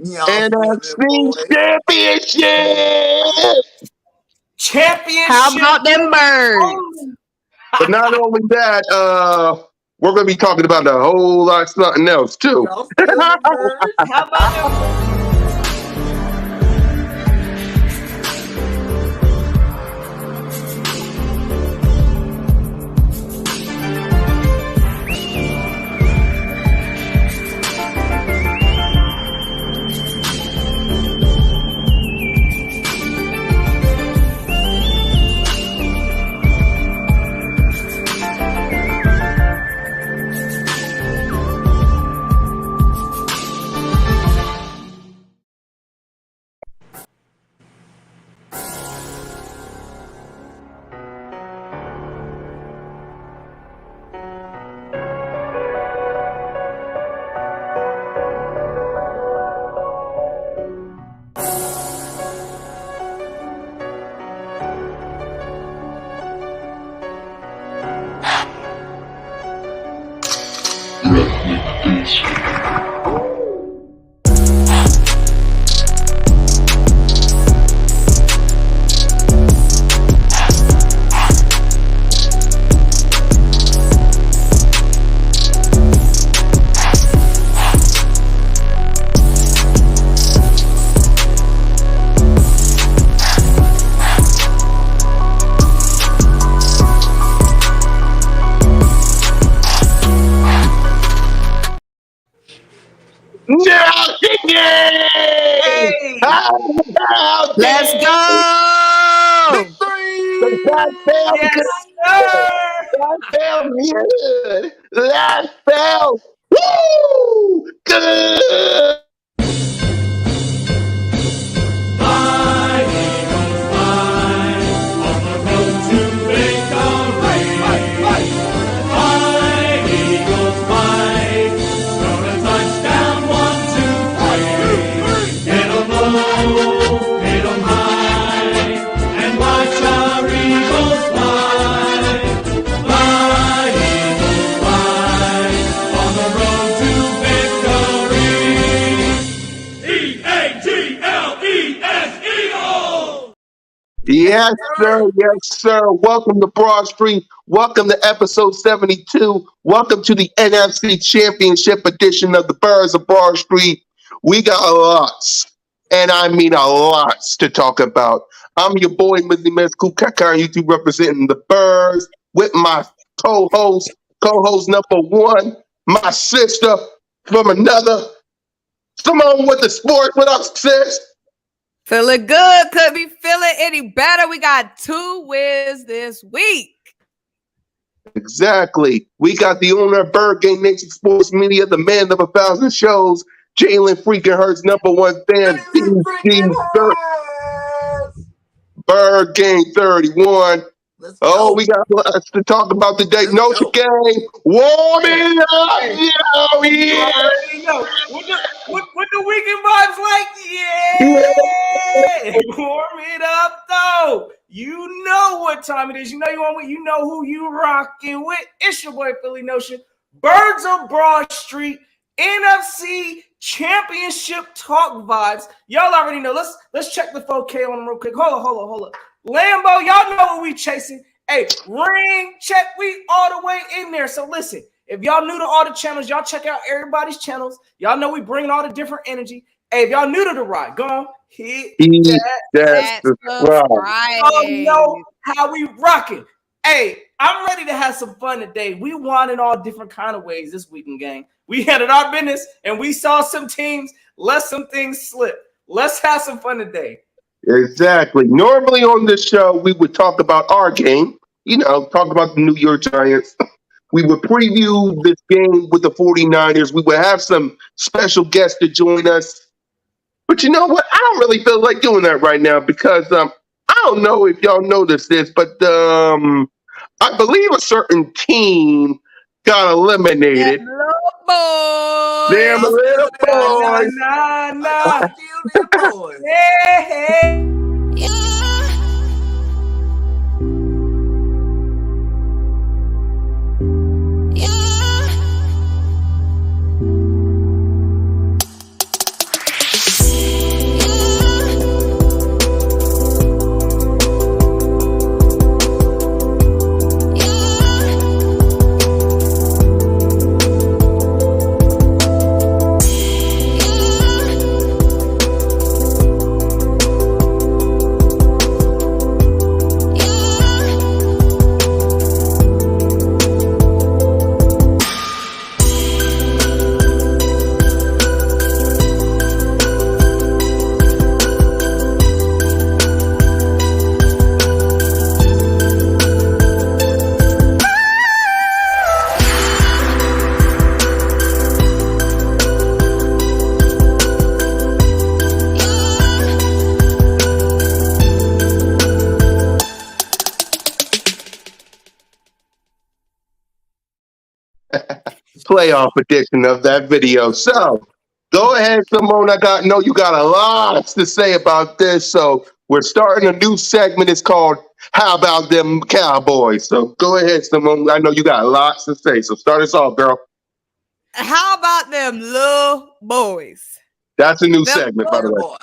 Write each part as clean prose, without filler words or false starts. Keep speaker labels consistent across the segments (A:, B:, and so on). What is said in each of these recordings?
A: NFC Championship.
B: How about them birds?
A: But not only that, we're going to be talking about a whole lot of something else, too.
C: How about them?
B: Let's go!
A: Victory! That felt good. That felt good.
D: Fly, Eagles, fly, on the road to victory. Fly, Eagles, fly, score a touchdown, 1, 2, 3. Hit 'em low, hit 'em high, and watch our Eagles fly. Fly, Eagles, fly, on the road to victory. E-A-G-L-E-S, Eagles!
A: Yes, sir. Yes, sir. Welcome to Broad Street. Welcome to episode 72. Welcome to the NFC Championship edition of the Birds of Broad Street. We got lots, and I mean a lots to talk about. I'm your boy, Mizzy Miz Kukaka, on YouTube representing the Birds with my co-host number one, my sister from another, Symone with the sports. What up, sis?
B: Feeling good. Could be feeling any better. We got 2 wins this week.
A: Exactly. We got the owner of Bird Game Nation Sports Media, the man of 1,000 shows, Jalen freaking Hurts, number one fan, Bird Game 31. Oh, we got lots to talk about today. Notre Game, warm it up,
C: What the weekend vibes like? Yeah. Warm it up, though. You know what time it is. You know you know who you rocking with. It's your boy Philly Notion. Birds of Broad Street, NFC Championship talk vibes. Y'all already know. Let's check the 4K on them real quick. Hold up. Lambo, y'all know what we chasing. Hey, ring check. We all the way in there. So listen, if y'all new to all the channels, y'all check out everybody's channels. Y'all know we bringing all the different energy. Hey, if y'all new to the ride, go on, hit that
B: Right.
C: y'all know how we rocking. Hey, I'm ready to have some fun today. We won in all different kind of ways this weekend, gang. We handled our business, and we saw some teams let some things slip. Let's have some fun today.
A: Exactly. Normally on this show, we would talk about our game, talk about the New York Giants. We would preview this game with the 49ers. We would have some special guests to join us. But you know what? I don't really feel like doing that right now because I don't know if y'all noticed this, but I believe a certain team got eliminated.
B: Them little boys.
A: Them little boys.
C: Nah. Hey.
A: playoff edition of that video. So go ahead, Symone. I know you got a lot to say about this. So we're starting a new segment. It's called How About Them Cowboys? So go ahead, Symone. I know you got lots to say. So start us off, girl.
B: How about them little boys?
A: That's a new
B: Them
A: segment, by the way.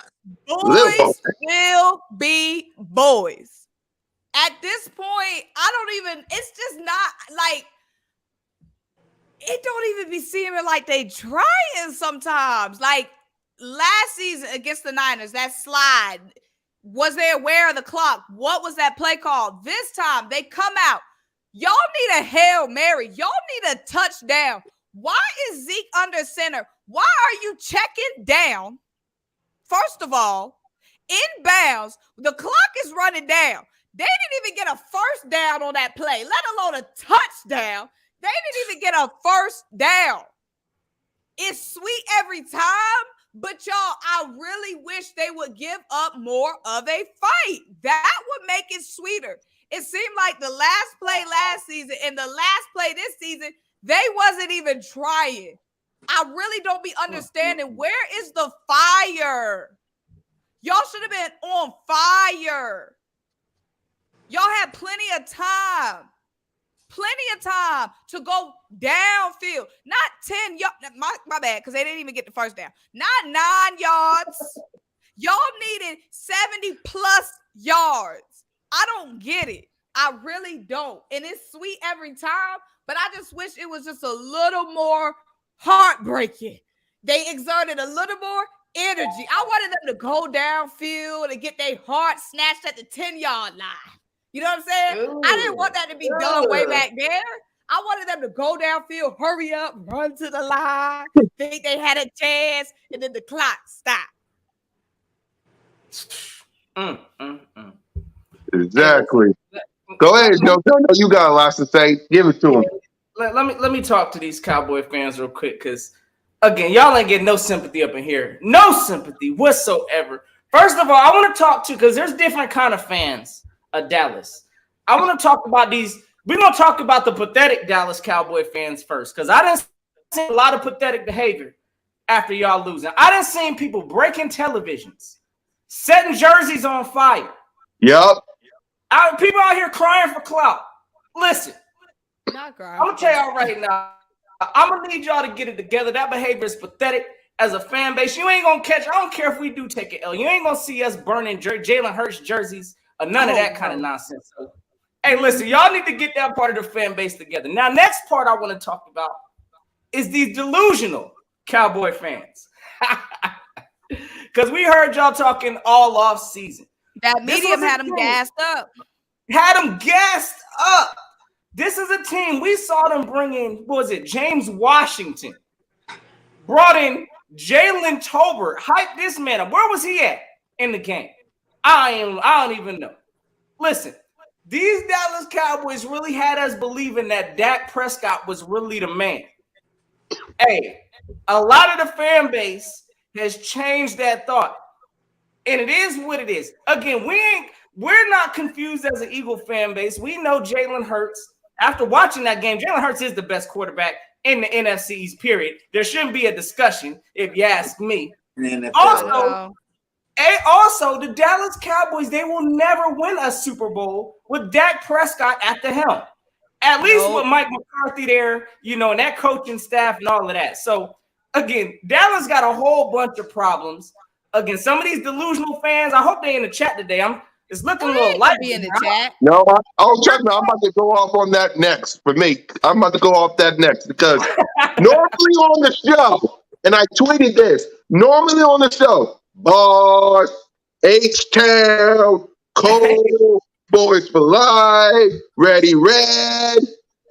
A: Little boy.
B: Boys will be boys. At this point, it's just not like, it don't even be seeming like they trying sometimes. Like last season against the Niners, that slide, was they aware of the clock? What was that play called? This time they come out. Y'all need a Hail Mary. Y'all need a touchdown. Why is Zeke under center? Why are you checking down? First of all, inbounds, the clock is running down. They didn't even get a first down on that play, let alone a touchdown. They didn't even get a first down. It's sweet every time, but y'all, I really wish they would give up more of a fight. That would make it sweeter. It seemed like the last play last season and the last play this season, they wasn't even trying. I really don't be understanding, where is the fire? Y'all should have been on fire. Y'all had plenty of time to go downfield. Not 10 yards. My bad, because they didn't even get the first down. Not 9 yards. Y'all needed 70 plus yards. I don't get it. I really don't. And it's sweet every time, but I just wish it was just a little more heartbreaking. They exerted a little more energy. I wanted them to go downfield and get their heart snatched at the 10-yard line. You know what I'm saying?
C: Ooh,
B: I didn't want that to be done way back there. I wanted them to go downfield, hurry up, run to the line, think they had a chance, and then the clock stopped.
A: Exactly. Go ahead, Joe. You got a lot to say. Give it to him.
C: Let me talk to these Cowboy fans real quick, because again, y'all ain't getting no sympathy up in here. No sympathy whatsoever. First of all, I want to talk to, because there's different kind of fans of Dallas. I want to talk about these. We're going to talk about the pathetic Dallas Cowboy fans first, because I didn't see a lot of pathetic behavior after y'all losing. I didn't see people breaking televisions, setting jerseys on fire.
A: Yep.
C: People out here crying for clout. Listen,
B: Not crying.
C: I'm going to tell y'all right now, I'm going to need y'all to get it together. That behavior is pathetic. As a fan base, you ain't going to catch, I don't care if we do take an L. You ain't going to see us burning Jalen Hurts jerseys or none of that kind of nonsense. So, hey, listen, y'all need to get that part of the fan base together. Now, next part I want to talk about is these delusional Cowboy fans. Because we heard y'all talking all off season.
B: That medium had them gassed up.
C: Had them gassed up. This is a team. We saw them bring in, what was it, James Washington. Brought in Jalen Tolbert. Hyped this man up. Where was he at in the game? I don't even know. Listen, these Dallas Cowboys really had us believing that Dak Prescott was really the man. Hey, a lot of the fan base has changed that thought. And it is what it is. Again, we're not confused as an Eagle fan base. We know Jalen Hurts. After watching that game, Jalen Hurts is the best quarterback in the NFC's period. There shouldn't be a discussion, if you ask me. Also, the Dallas Cowboys, they will never win a Super Bowl with Dak Prescott at the helm. At least with Mike McCarthy there, and that coaching staff and all of that. So, again, Dallas got a whole bunch of problems. Again, some of these delusional fans, I hope they in the chat today. It's looking a little light.
B: Be in the chat.
A: No, trust me, I'm about to go off on that next for me. I'm about to go off that next because normally on the show, and I tweeted this, normally on the show, Boss, H-Town, COWBOYS for life, Ready Red.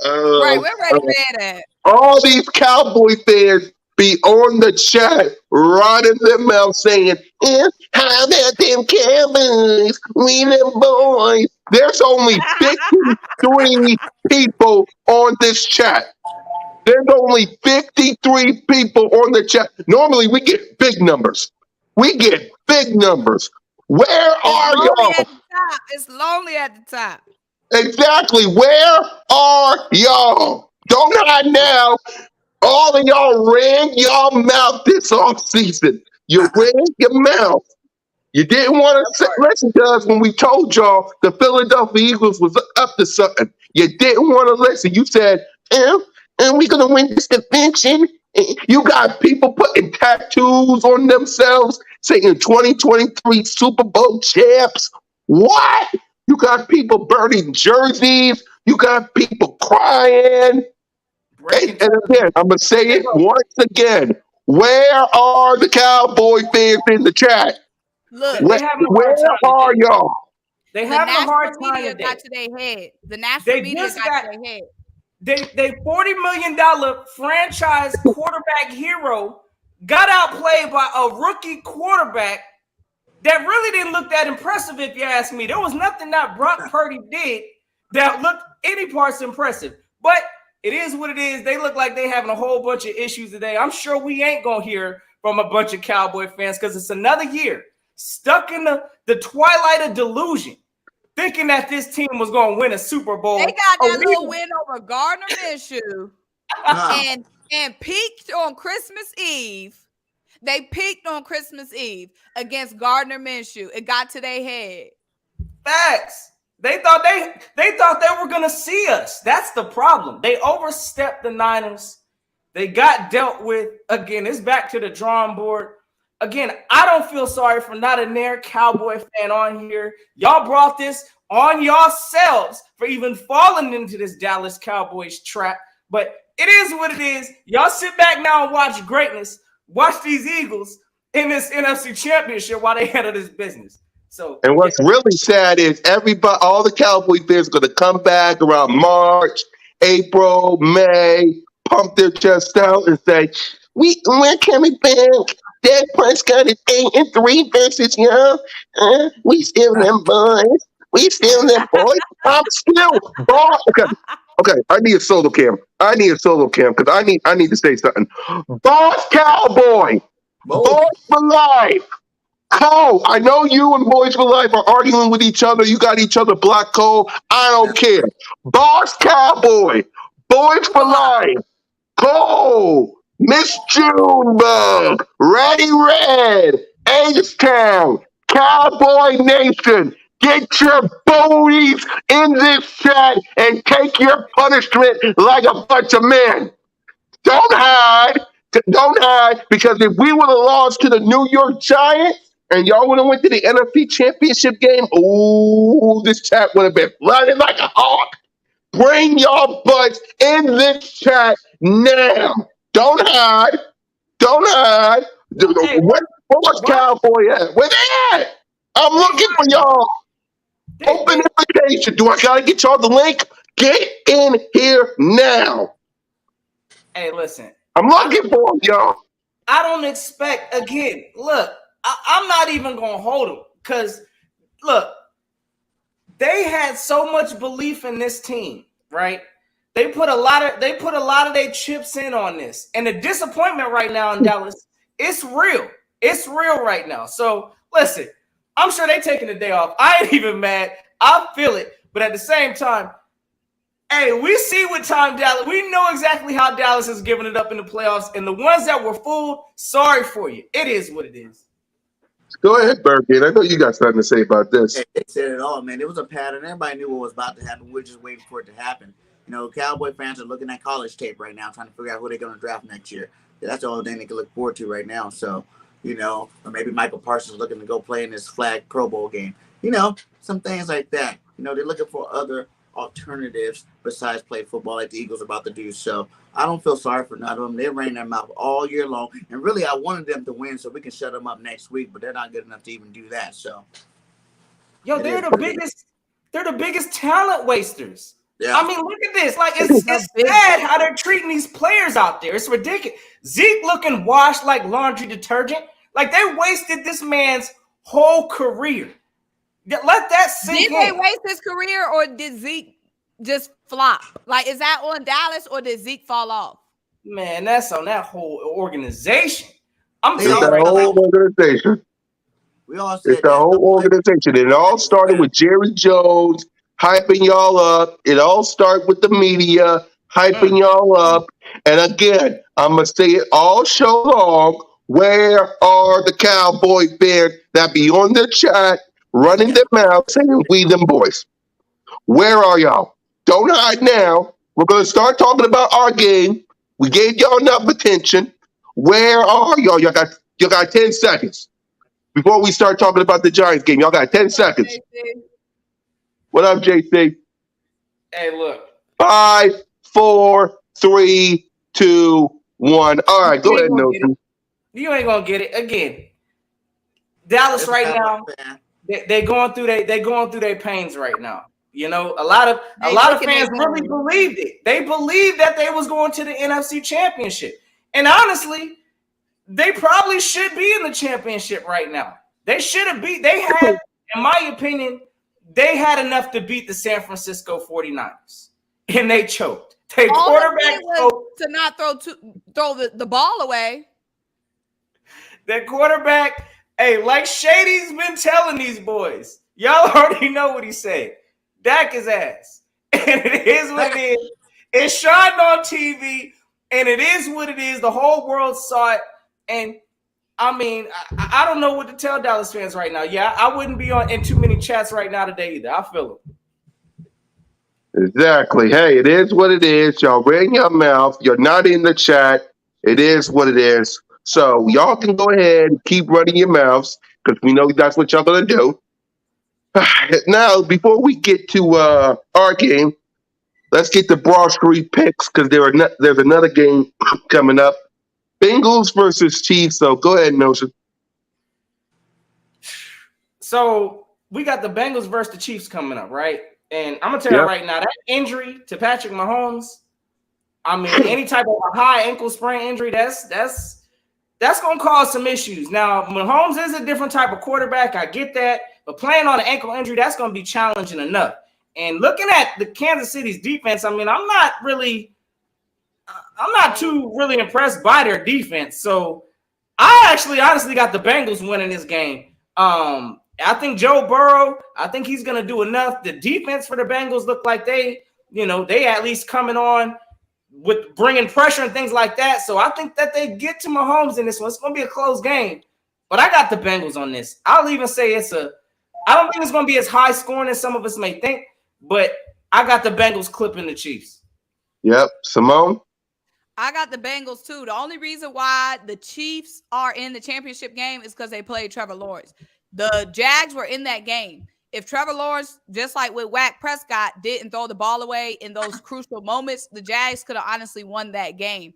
B: Right, where Ready Red at?
A: All these Cowboy fans be on the chat, running their mouth saying, how about them Cowboys? We them boys. There's only 53 people on this chat. There's only 53 people on the chat. Normally, we get big numbers. Where are y'all?
B: It's lonely at the top.
A: Exactly. Where are y'all? Don't hide now. All of y'all ran y'all mouth this off season. You ran your mouth. You didn't want to listen to us when we told y'all the Philadelphia Eagles was up to something. You didn't want to listen. You said, and we're going to win this division. You got people putting tattoos on themselves saying 2023 Super Bowl champs. What? You got people burning jerseys. You got people crying. And again, I'm going to say it once again. Where are the Cowboy fans in the chat?
B: Look,
A: Where are y'all?
C: They having a hard time
B: today.
C: today.
B: Got to their head. The national media got to their head.
C: They $40 million franchise quarterback hero got outplayed by a rookie quarterback that really didn't look that impressive, if you ask me. There was nothing that Brock Purdy did that looked any parts impressive. But it is what it is. They look like they having a whole bunch of issues today. I'm sure we ain't going to hear from a bunch of Cowboy fans because it's another year stuck in the twilight of delusion, thinking that this team was going to win a Super Bowl.
B: They got that little win over Gardner Minshew and peaked on Christmas Eve. They peaked on Christmas Eve against Gardner Minshew. It got to their head.
C: Facts. They thought they were going to see us. That's the problem. They overstepped the Niners. They got dealt with. Again, it's back to the drawing board. Again, I don't feel sorry for not a near Cowboy fan on here. Y'all brought this on yourselves for even falling into this Dallas Cowboys trap. But it is what it is. Y'all sit back now and watch greatness. Watch these Eagles in this NFC Championship while they handle this business. So,
A: and what's really sad is everybody, all the Cowboy fans are going to come back around March, April, May, pump their chest out and say, we're coming back. Dak Prescott is 8-3 versus y'all. We still them boys. We still them boys. I'm still boss. Okay. I need a solo cam. Because I need to say something. Boss Cowboy. Boys for life. Cole, I know you and Boys for Life are arguing with each other. You got each other blocked, Cole. I don't care. Boss Cowboy. Boys for life. Cole. Miss Junebug, Ready Red, H-Town, Cowboy Nation, get your booties in this chat and take your punishment like a bunch of men. Don't hide, because if we would have lost to the New York Giants and y'all would have went to the NFC Championship game, ooh, this chat would have been flooded like a hawk. Bring y'all butts in this chat now. Don't hide. Where's Cowboy at? Where they at? I'm looking for y'all. Open invitation. Do I gotta get y'all the link? Get in here now.
C: Hey, listen.
A: I'm looking for them, y'all.
C: I don't expect, again, look, I'm not even gonna hold them because look, they had so much belief in this team, right? They put a lot of their chips in on this. And the disappointment right now in Dallas, it's real. It's real right now. So listen, I'm sure they're taking the day off. I ain't even mad. I feel it. But at the same time, hey, we see what time Dallas, we know exactly how Dallas is giving it up in the playoffs. And the ones that were fooled, sorry for you. It is what it is.
A: Go ahead, Birkin. I know you got something to say about this.
E: They said it all, man. It was a pattern. Everybody knew what was about to happen. We're just waiting for it to happen. You know, Cowboy fans are looking at college tape right now, trying to figure out who they're going to draft next year. That's the only thing they can look forward to right now. So, you know, or maybe Michael Parsons looking to go play in this flag Pro Bowl game. You know, some things like that. You know, they're looking for other alternatives besides play football like the Eagles are about to do. So I don't feel sorry for none of them. They ran their mouth all year long. And really, I wanted them to win so we can shut them up next week, but they're not good enough to even do that. So,
C: yo, they're the biggest talent wasters.
E: Yeah.
C: I mean, look at this. Like, it's sad how they're treating these players out there. It's ridiculous. Zeke looking washed like laundry detergent. Like, they wasted this man's whole career. Let that sink in.
B: Did they waste his career, or did Zeke just flop? Like, is that on Dallas, or did Zeke fall off?
C: Man, that's on that whole organization. I'm
A: It's
C: telling
A: the
C: you,
A: whole organization.
E: We all said
A: It's the whole organization. It all started with Jerry Jones hyping y'all up. It all started with the media hyping y'all up. And again, I'm going to say it all show long. Where are the Cowboy fans that be on the chat running their mouth saying we them boys? Where are y'all? Don't hide now. We're going to start talking about our game. We gave y'all enough attention. Where are y'all? Y'all got 10 seconds before we start talking about the Giants game. Y'all got 10 seconds. What up, JC?
C: Hey, look.
A: 5, 4, 3, 2, 1. All right, go ahead, Nelson.
C: You ain't gonna get it again. Dallas right now, they going through their pains right now. You know, a lot of fans really believed it. They believed that they was going to the NFC Championship, and honestly, they probably should be in the championship right now. They should have beat. They had, in my opinion, they had enough to beat the San Francisco 49ers, and they choked. They quarterback choked.
B: To not throw the ball away.
C: That quarterback, hey, like Shady's been telling these boys, y'all already know what he said. Dak his ass. And it is what it is. It shined on TV, and it is what it is. The whole world saw it. And I mean, I don't know what to tell Dallas fans right now. Yeah, I wouldn't be in too many chats right now today either. I feel it.
A: Exactly. Hey, it is what it is. Y'all ran your mouth. You're not in the chat. It is what it is. So y'all can go ahead and keep running your mouths because we know that's what y'all gonna do. Now, before we get to our game, let's get the Broad Street picks because there's another game coming up. Bengals versus Chiefs. So go ahead, Notion.
C: So we got the Bengals versus the Chiefs coming up, right? And I'm gonna tell you right now, that injury to Patrick Mahomes, I mean, any type of a high ankle sprain injury, that's gonna cause some issues. Now, Mahomes is a different type of quarterback. I get that, but playing on an ankle injury, that's gonna be challenging enough. And looking at the Kansas City's defense, I mean, I'm not too really impressed by their defense. So I actually honestly got the Bengals winning this game. I think Joe Burrow, I think he's going to do enough. The defense for the Bengals look like they at least coming on with bringing pressure and things like that. So I think that they get to Mahomes in this one. It's going to be a close game, but I got the Bengals on this. I'll even say I don't think it's going to be as high scoring as some of us may think, but I got the Bengals clipping the Chiefs.
A: Yep. Symone?
B: I got the Bengals too. The only reason why the Chiefs are in the championship game is because they played Trevor Lawrence. The Jags were in that game. If Trevor Lawrence, just like with Dak Prescott, didn't throw the ball away in those crucial moments, the Jags could have honestly won that game.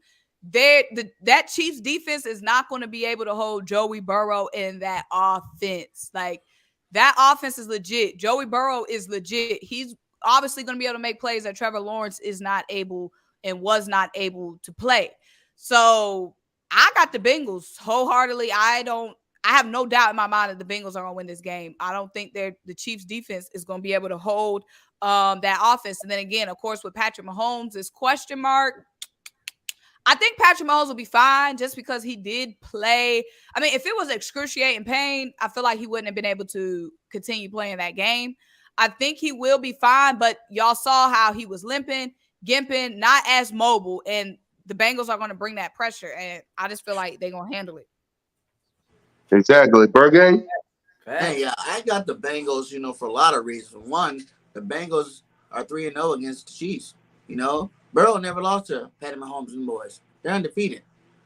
B: That Chiefs defense is not going to be able to hold Joey Burrow in that offense. Like, that offense is legit. Joey Burrow is legit. He's obviously going to be able to make plays that Trevor Lawrence is not able and was not able to play. So I got the Bengals wholeheartedly. I have no doubt in my mind that the Bengals are going to win this game. I don't think the Chiefs defense is going to be able to hold that offense. And then again, of course, with Patrick Mahomes, this question mark. I think Patrick Mahomes will be fine just because he did play. I mean, if it was excruciating pain, I feel like he wouldn't have been able to continue playing that game. I think he will be fine, but y'all saw how he was limping, gimping, not as mobile, and the Bengals are going to bring that pressure, and I just feel like they're going to handle it.
A: Exactly. Bergen?
E: Hey, I got the Bengals, for a lot of reasons. One, the Bengals are 3-0 against the Chiefs. Burrow never lost to Patty Mahomes and boys. They're undefeated.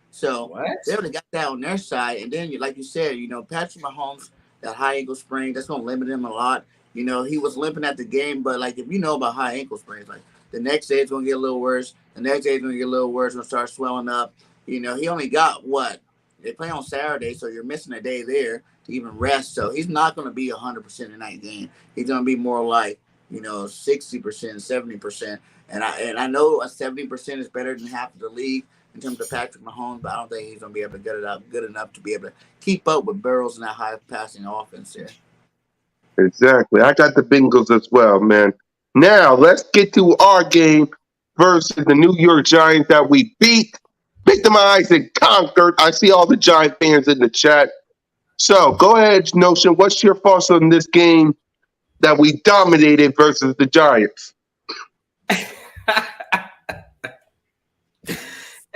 E: So they would have got that on their side. And then, like you said, Patrick Mahomes, that high ankle sprain, that's going to limit him a lot. He was limping at the game, but, if you know about high ankle sprains, the next day it's going to get a little worse. The next day it's going to get a little worse. It's going to start swelling up. He only got what? They play on Saturday, so you're missing a day there to even rest. So he's not going to be 100% in that game. He's going to be more like, 60%, 70%. And I know a 70% is better than half of the league in terms of Patrick Mahomes, but I don't think he's going to be able to get it up good enough to be able to keep up with Burrows in that high passing offense here.
A: Exactly. I got the Bengals as well, man. Now, let's get to our game versus the New York Giants that we beat, victimized, and conquered. I see all the Giant fans in the chat. So, go ahead, Notion. What's your thoughts on this game that we dominated versus the Giants?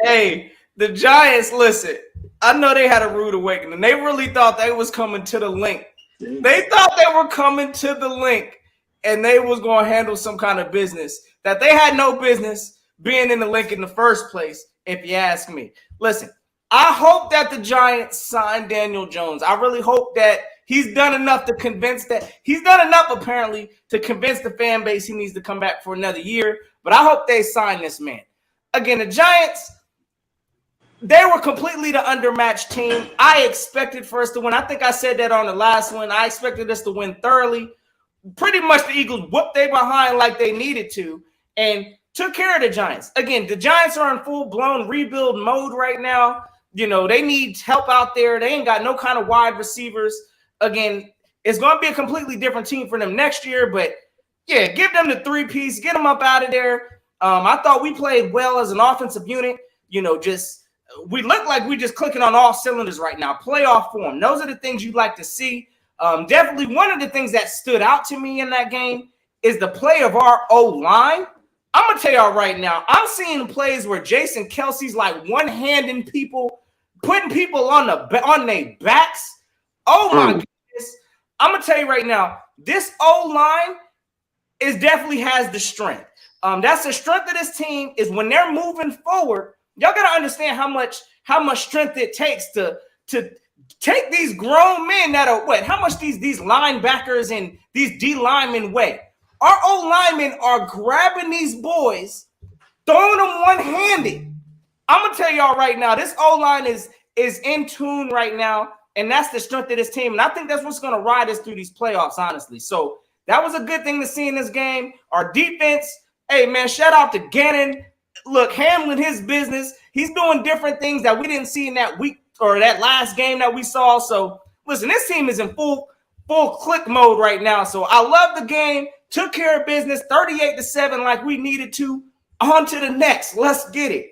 C: Hey, the Giants, listen, I know they had a rude awakening. They really thought they was coming to the link. They thought they were coming to the link and they was going to handle some kind of business that they had no business being in the link in the first place, if you ask me. Listen, I hope that the Giants sign Daniel Jones. I really hope that he's done enough to convince apparently to convince the fan base he needs to come back for another year. But I hope they sign this man. Again, the Giants, they were completely the undermatched team. I expected for us to win. I think I said that on the last one. I expected us to win thoroughly. Pretty much the Eagles whooped they behind like they needed to and took care of the Giants. Again, the Giants are in full-blown rebuild mode right now. You know, they need help out there. They ain't got no kind of wide receivers. Again, it's going to be a completely different team for them next year. But, yeah, give them the three-piece. Get them up out of there. I thought we played well as an offensive unit. You know, we look like we're just clicking on all cylinders right now. Playoff form. Those are the things you'd like to see. Definitely one of the things that stood out to me in that game is the play of our O-line. I'm going to tell y'all right now, I'm seeing plays where Jason Kelsey's like one-handing people, putting people on their backs. Oh, my goodness. I'm going to tell you right now, this O-line definitely has the strength. That's the strength of this team is when they're moving forward. Y'all got to understand how much strength it takes to take these grown men that are how much these linebackers and these D linemen weigh. Our O-linemen are grabbing these boys, throwing them one-handed. I'm going to tell y'all right now, this O-line is in tune right now, and that's the strength of this team. And I think that's what's going to ride us through these playoffs, honestly. So that was a good thing to see in this game. Our defense, hey, man, shout out to Gannon. Look, handling his business. He's doing different things that we didn't see in that week or that last game that we saw. So, listen, this team is in full click mode right now. So, I love the game. Took care of business, 38-7 like we needed to. On to the next. Let's get it.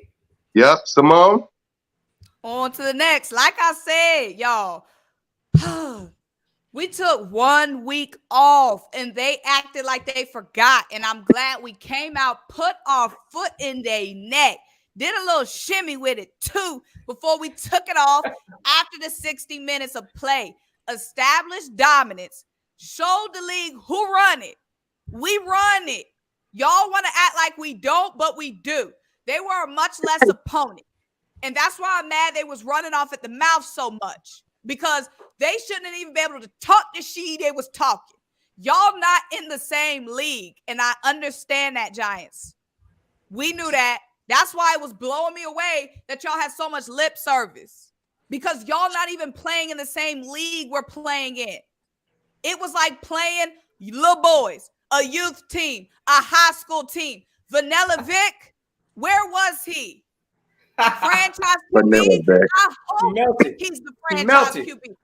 A: Yep, Symone.
B: On to the next. Like I said, y'all, we took 1 week off and they acted like they forgot. And I'm glad we came out, put our foot in their neck, did a little shimmy with it too before we took it off after the 60 minutes of play. Established dominance, showed the league who run it. We run it. Y'all want to act like we don't, but we do. They were a much less opponent. And that's why I'm mad they was running off at the mouth so much. Because they shouldn't even be able to talk the shit they was talking. Y'all not in the same league. And I understand that, Giants. We knew that. That's why it was blowing me away that y'all had so much lip service. Because y'all not even playing in the same league we're playing in. It was like playing little boys, a youth team, a high school team. Vanilla Vic, where was he? Franchise QB. I hope he's the franchise QB.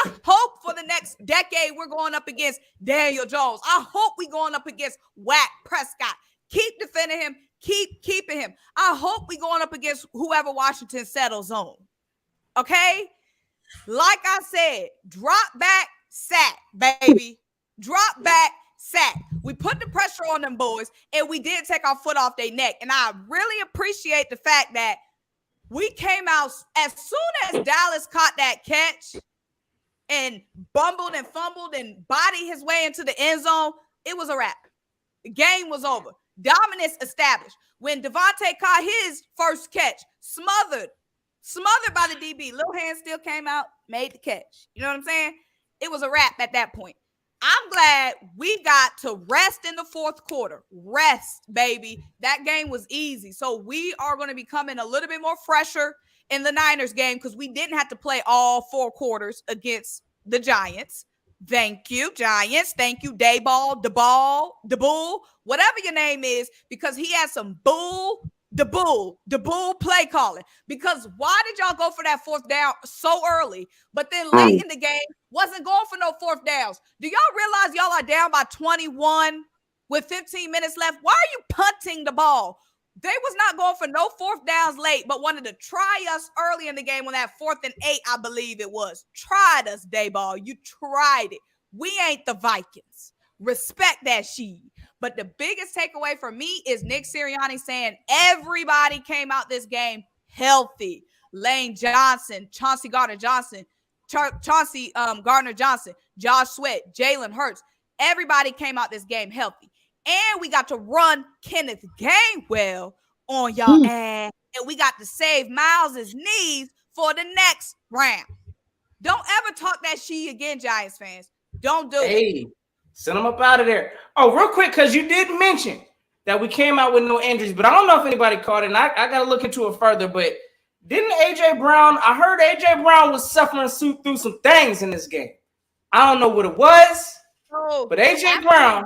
B: I hope for the next decade we're going up against Daniel Jones. I hope we're going up against Wack Prescott. Keep defending him. Keep keeping him. I hope we're going up against whoever Washington settles on. Okay? Like I said, drop back, sack, baby. Drop back, sack. We put the pressure on them boys, and we did take our foot off their neck. And I really appreciate the fact that we came out as soon as Dallas caught that catch and bumbled and fumbled and bodied his way into the end zone, it was a wrap. The game was over. Dominance established. When Devontae caught his first catch, smothered by the DB, little hand still came out, made the catch. You know what I'm saying? It was a wrap at that point. I'm glad we got to rest in the fourth quarter. Rest, baby. That game was easy. So we are going to be coming a little bit more fresher in the Niners game because we didn't have to play all 4 quarters against the Giants. Thank you, Giants. Thank you, Dayball, the Bull, whatever your name is, because he had some bull play calling. Because why did y'all go for that 4th down so early, but then late in the game wasn't going for no 4th downs? Do y'all realize y'all are down by 21 with 15 minutes left? Why are you punting the ball? They was not going for no 4th downs late, but wanted to try us early in the game on that 4th and 8, I believe it was. Tried us, Dayball. You tried it. We ain't the Vikings. Respect that shit. But the biggest takeaway for me is Nick Sirianni saying everybody came out this game healthy. Lane Johnson, Chauncey Gardner-Johnson, Gardner-Johnson, Josh Sweat, Jalen Hurts. Everybody came out this game healthy. And we got to run Kenneth Gainwell on y'all ass. And we got to save Miles' knees for the next round. Don't ever talk that shit again, Giants fans. Don't do it.
C: Send them up out of there. Oh, real quick, because you did mention that we came out with no injuries, but I don't know if anybody caught it, and I got to look into it further, but didn't A.J. Brown, I heard A.J. Brown was suffering through some things in this game. I don't know what it was, but A.J. Brown.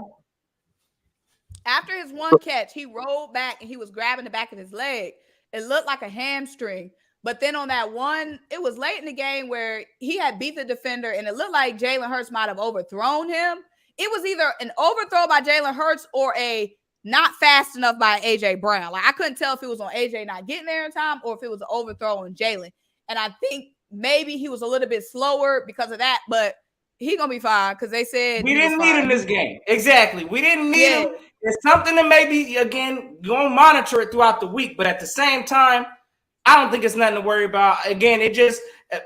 B: After his one catch, he rolled back and he was grabbing the back of his leg. It looked like a hamstring. But then on that one, it was late in the game where he had beat the defender and it looked like Jalen Hurts might have overthrown him. It was either an overthrow by Jalen Hurts or a not fast enough by A.J. Brown. Like, I couldn't tell if it was on A.J. not getting there in time or if it was an overthrow on Jalen. And I think maybe he was a little bit slower because of that, but he gonna be fine because they said
C: we didn't need him this game. Exactly. We didn't need him. It's something that maybe, again, you're going to monitor it throughout the week. But at the same time, I don't think it's nothing to worry about. Again, it just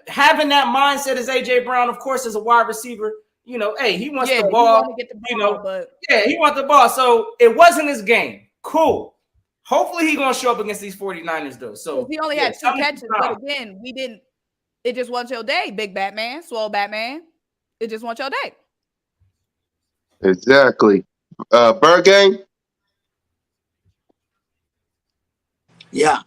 C: having that mindset as A.J. Brown, of course, as a wide receiver, you know, hey, he wants the ball. He wants the ball. So it wasn't his game. Cool. Hopefully he's going to show up against these 49ers, though. So
B: he only had 2 catches. But again, we didn't. It just wasn't your day, big Batman, swole Batman. It just wasn't your day.
A: Exactly. Bird game?
E: Yeah.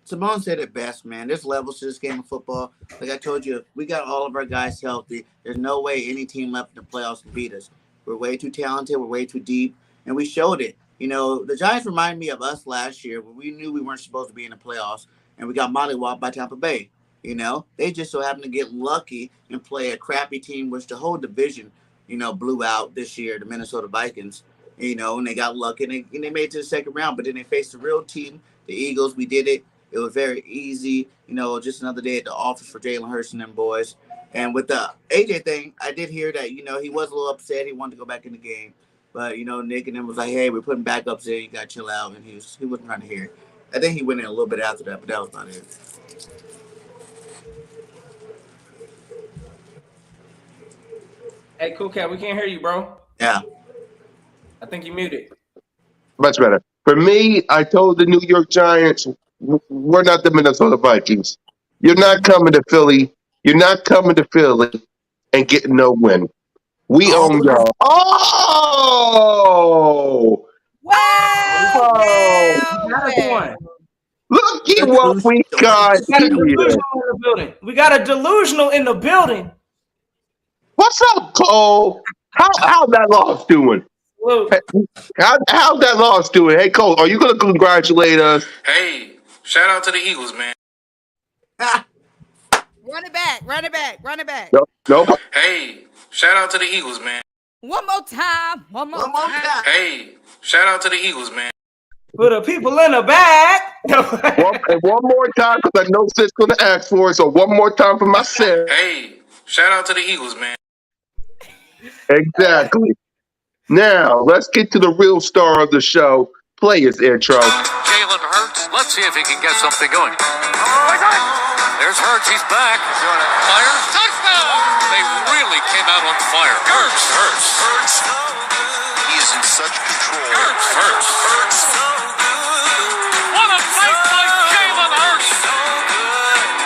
E: Symone said it best, man. There's levels to this game of football. Like I told you, we got all of our guys healthy. There's no way any team left in the playoffs can beat us. We're way too talented. We're way too deep. And we showed it. You know, the Giants remind me of us last year when we knew we weren't supposed to be in the playoffs and we got mollywopped by Tampa Bay. You know, they just so happened to get lucky and play a crappy team, which the whole division, you know, blew out this year, the Minnesota Vikings, you know, and they got lucky and they made it to the second round. But then they faced the real team, the Eagles. We did it. It was very easy, you know, just another day at the office for Jalen Hurts and them boys. And with the AJ thing, I did hear that, you know, he was a little upset. He wanted to go back in the game. But, you know, Nick and them was like, hey, we're putting backups in. You got to chill out. And he wasn't trying to hear it. I think he went in a little bit after that, but that was about it.
C: Hey, Cool Cat, we can't hear you, bro.
E: Yeah.
C: I think you muted.
A: Much better. For me, I told the New York Giants, we're not the Minnesota Vikings. You're not coming to Philly. You're not coming to Philly and getting no win. We own y'all. Oh!
B: Wow!
A: Look at what we got here.
C: We got a delusional in the building.
A: What's up, Cole? How's that loss doing? How's that loss doing? Hey, Cole, are you going to congratulate us?
F: Hey, shout out to the Eagles, man.
B: Run it back.
A: Nope.
F: Hey, shout out to the Eagles, man.
B: One more time.
F: Hey, shout out to the Eagles, man.
C: For the people in the back.
A: one more time, because I know Sid's going to ask for it, so one more time for myself.
F: Hey, shout out to the Eagles, man.
A: Exactly. Now, let's get to the real star of the show. Play his intro.
G: Jalen Hurts. Let's see if he can get something going. There's Hurts. He's back. Fire. Touchdown. They really came out on fire. Hurts. He is in such control. Hurts. What a play by Jalen Hurts.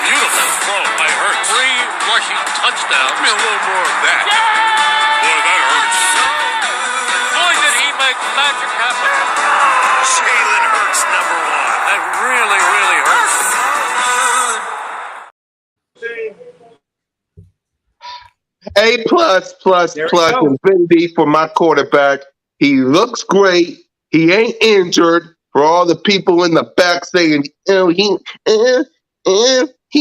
G: Beautiful throw by Hurts. 3 rushing touchdowns. Give me a little more of that. Boy, that hurts. Boy, did he make magic happen. Jalen Hurts, number 1. That really, really hurts.
A: A+++ infinity for my quarterback. He looks great. He ain't injured. For all the people in the back saying, "Oh, he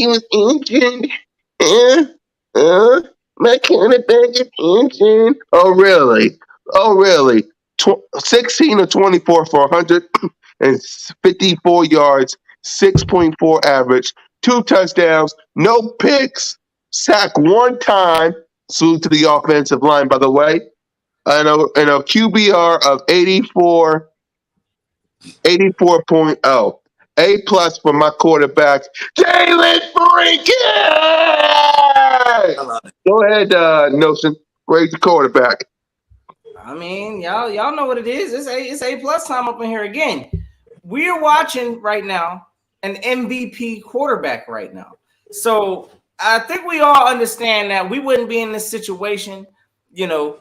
A: was injured. My quarterback is injured." Oh, really? 16 of 24 for 154 yards, 6.4 average, 2 touchdowns, no picks, sack 1 time. Salute to the offensive line, by the way. And a QBR of 84.0. A+ for my quarterback, Jalen freaking. Go ahead, Notion. Grade the quarterback.
C: I mean, y'all know what it is. It's A+ time up in here again. We're watching right now an MVP quarterback right now. So I think we all understand that we wouldn't be in this situation, you know.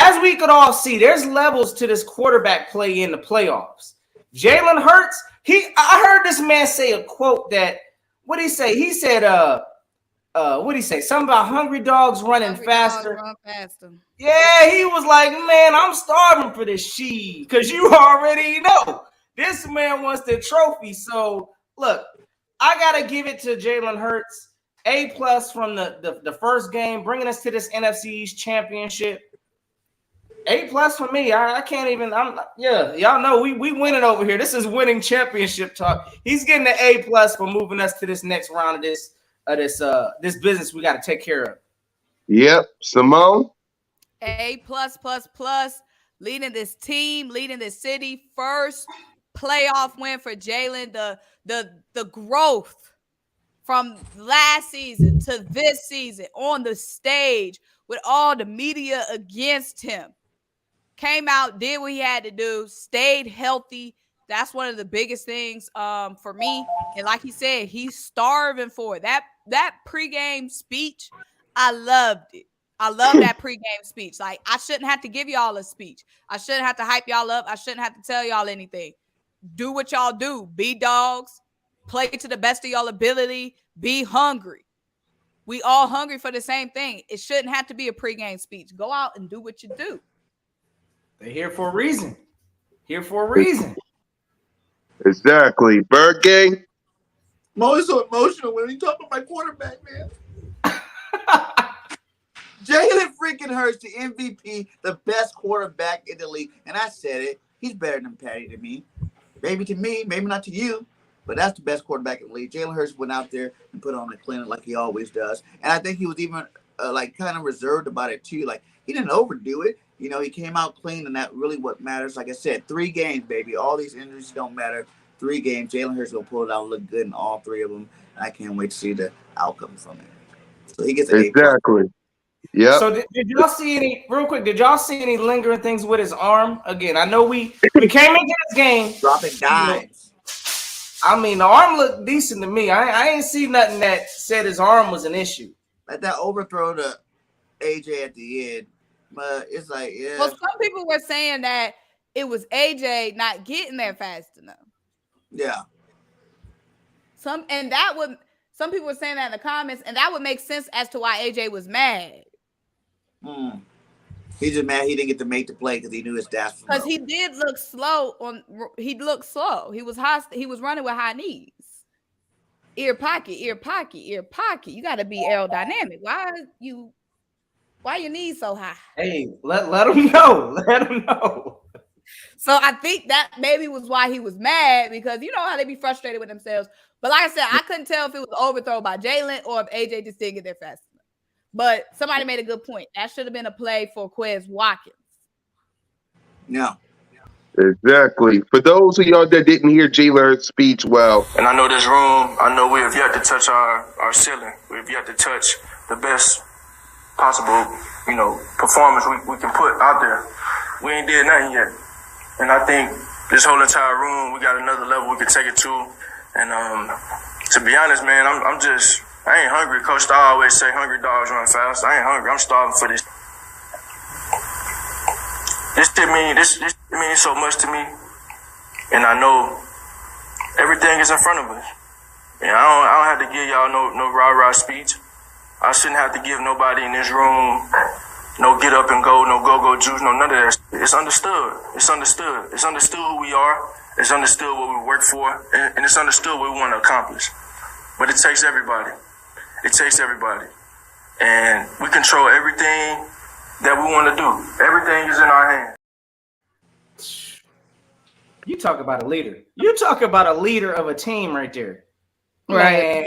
C: As we could all see, there's levels to this quarterback play in the playoffs. Jalen Hurts, I heard this man say a quote that, what did he say? He said, what did he say? Something about hungry dogs running faster.
B: Run faster.
C: Yeah, he was like, man, I'm starving for this shit, because you already know this man wants the trophy. So look, I gotta give it to Jalen Hurts. A+ from the first game, bringing us to this NFC East championship. A+ for me. I can't even. Y'all know we winning over here. This is winning championship talk. He's getting the A+ for moving us to this next round of this business we got to take care of.
A: Yep, Symone.
B: A+++, leading this team, leading this city. First playoff win for Jalen. The growth from last season to this season on the stage with all the media against him. Came out, did what he had to do, stayed healthy. That's one of the biggest things for me. And like he said, he's starving for it. That pregame speech, I loved it. I love that pregame speech. Like, I shouldn't have to give y'all a speech. I shouldn't have to hype y'all up. I shouldn't have to tell y'all anything. Do what y'all do. Be dogs. Play to the best of y'all ability. Be hungry. We all hungry for the same thing. It shouldn't have to be a pregame speech. Go out and do what you do.
C: They're here for a reason. Here for a reason.
A: Exactly. Bird Gang.
E: I'm always so emotional when we talk about my quarterback, man. Jalen freaking Hurts, the MVP, the best quarterback in the league. And I said it. He's better than Patty to me. Maybe to me, maybe not to you. But that's the best quarterback in the league. Jalen Hurts went out there and put on the clinic like he always does. And I think he was even kind of reserved about it too. Like, he didn't overdo it. You know, he came out clean, and that really what matters. Like I said, 3 games, baby. All these injuries don't matter. 3 games. Jalen Hurts will pull it out and look good in all 3 of them. And I can't wait to see the outcome from it. So he gets an
A: Exactly. Yeah.
C: So did y'all see any, real quick, did y'all see any lingering things with his arm? Again, I know we came into this game
E: dropping dimes.
C: I mean, the arm looked decent to me. I ain't see nothing that said his arm was an issue.
E: Like that overthrow to AJ at the end. But it's like, yeah.
B: Well, some people were saying that it was AJ not getting there fast enough.
E: Yeah.
B: Some people were saying that in the comments, and that would make sense as to why AJ was mad.
E: He's just mad he didn't get to make the play because he knew his stats.
B: Because he did look slow. He looked slow. He was high. He was running with high knees. Ear pocket, ear pocket, ear pocket. You got to be aerodynamic. Why your knees so high?
C: Hey, let him know. Let him know.
B: So I think that maybe was why he was mad, because you know how they be frustrated with themselves. But like I said, I couldn't tell if it was overthrow by Jalen or if AJ just didn't get there fast enough. But somebody made a good point. That should have been a play for Quez Watkins.
E: Yeah.
A: Exactly. For those of y'all that didn't hear Jalen Hurts' speech, well,
F: And I know this room, I know we have yet to touch our ceiling. We have yet to touch the best possible, performance we can put out there. We ain't did nothing yet. And I think this whole entire room, we got another level we can take it to. And to be honest, man, I ain't hungry. Coach Star always say hungry dogs run fast. I ain't hungry. I'm starving for this. This means so much to me. And I know everything is in front of us. And I don't have to give y'all no rah-rah speech. I shouldn't have to give nobody in this room no get up and go, no go-go juice, no none of that. It's understood. It's understood. It's understood who we are. It's understood what we work for. And it's understood what we want to accomplish. But it takes everybody. It takes everybody. And we control everything that we want to do. Everything is in our hands.
C: You talk about a leader. You talk about a leader of a team right there.
B: Right.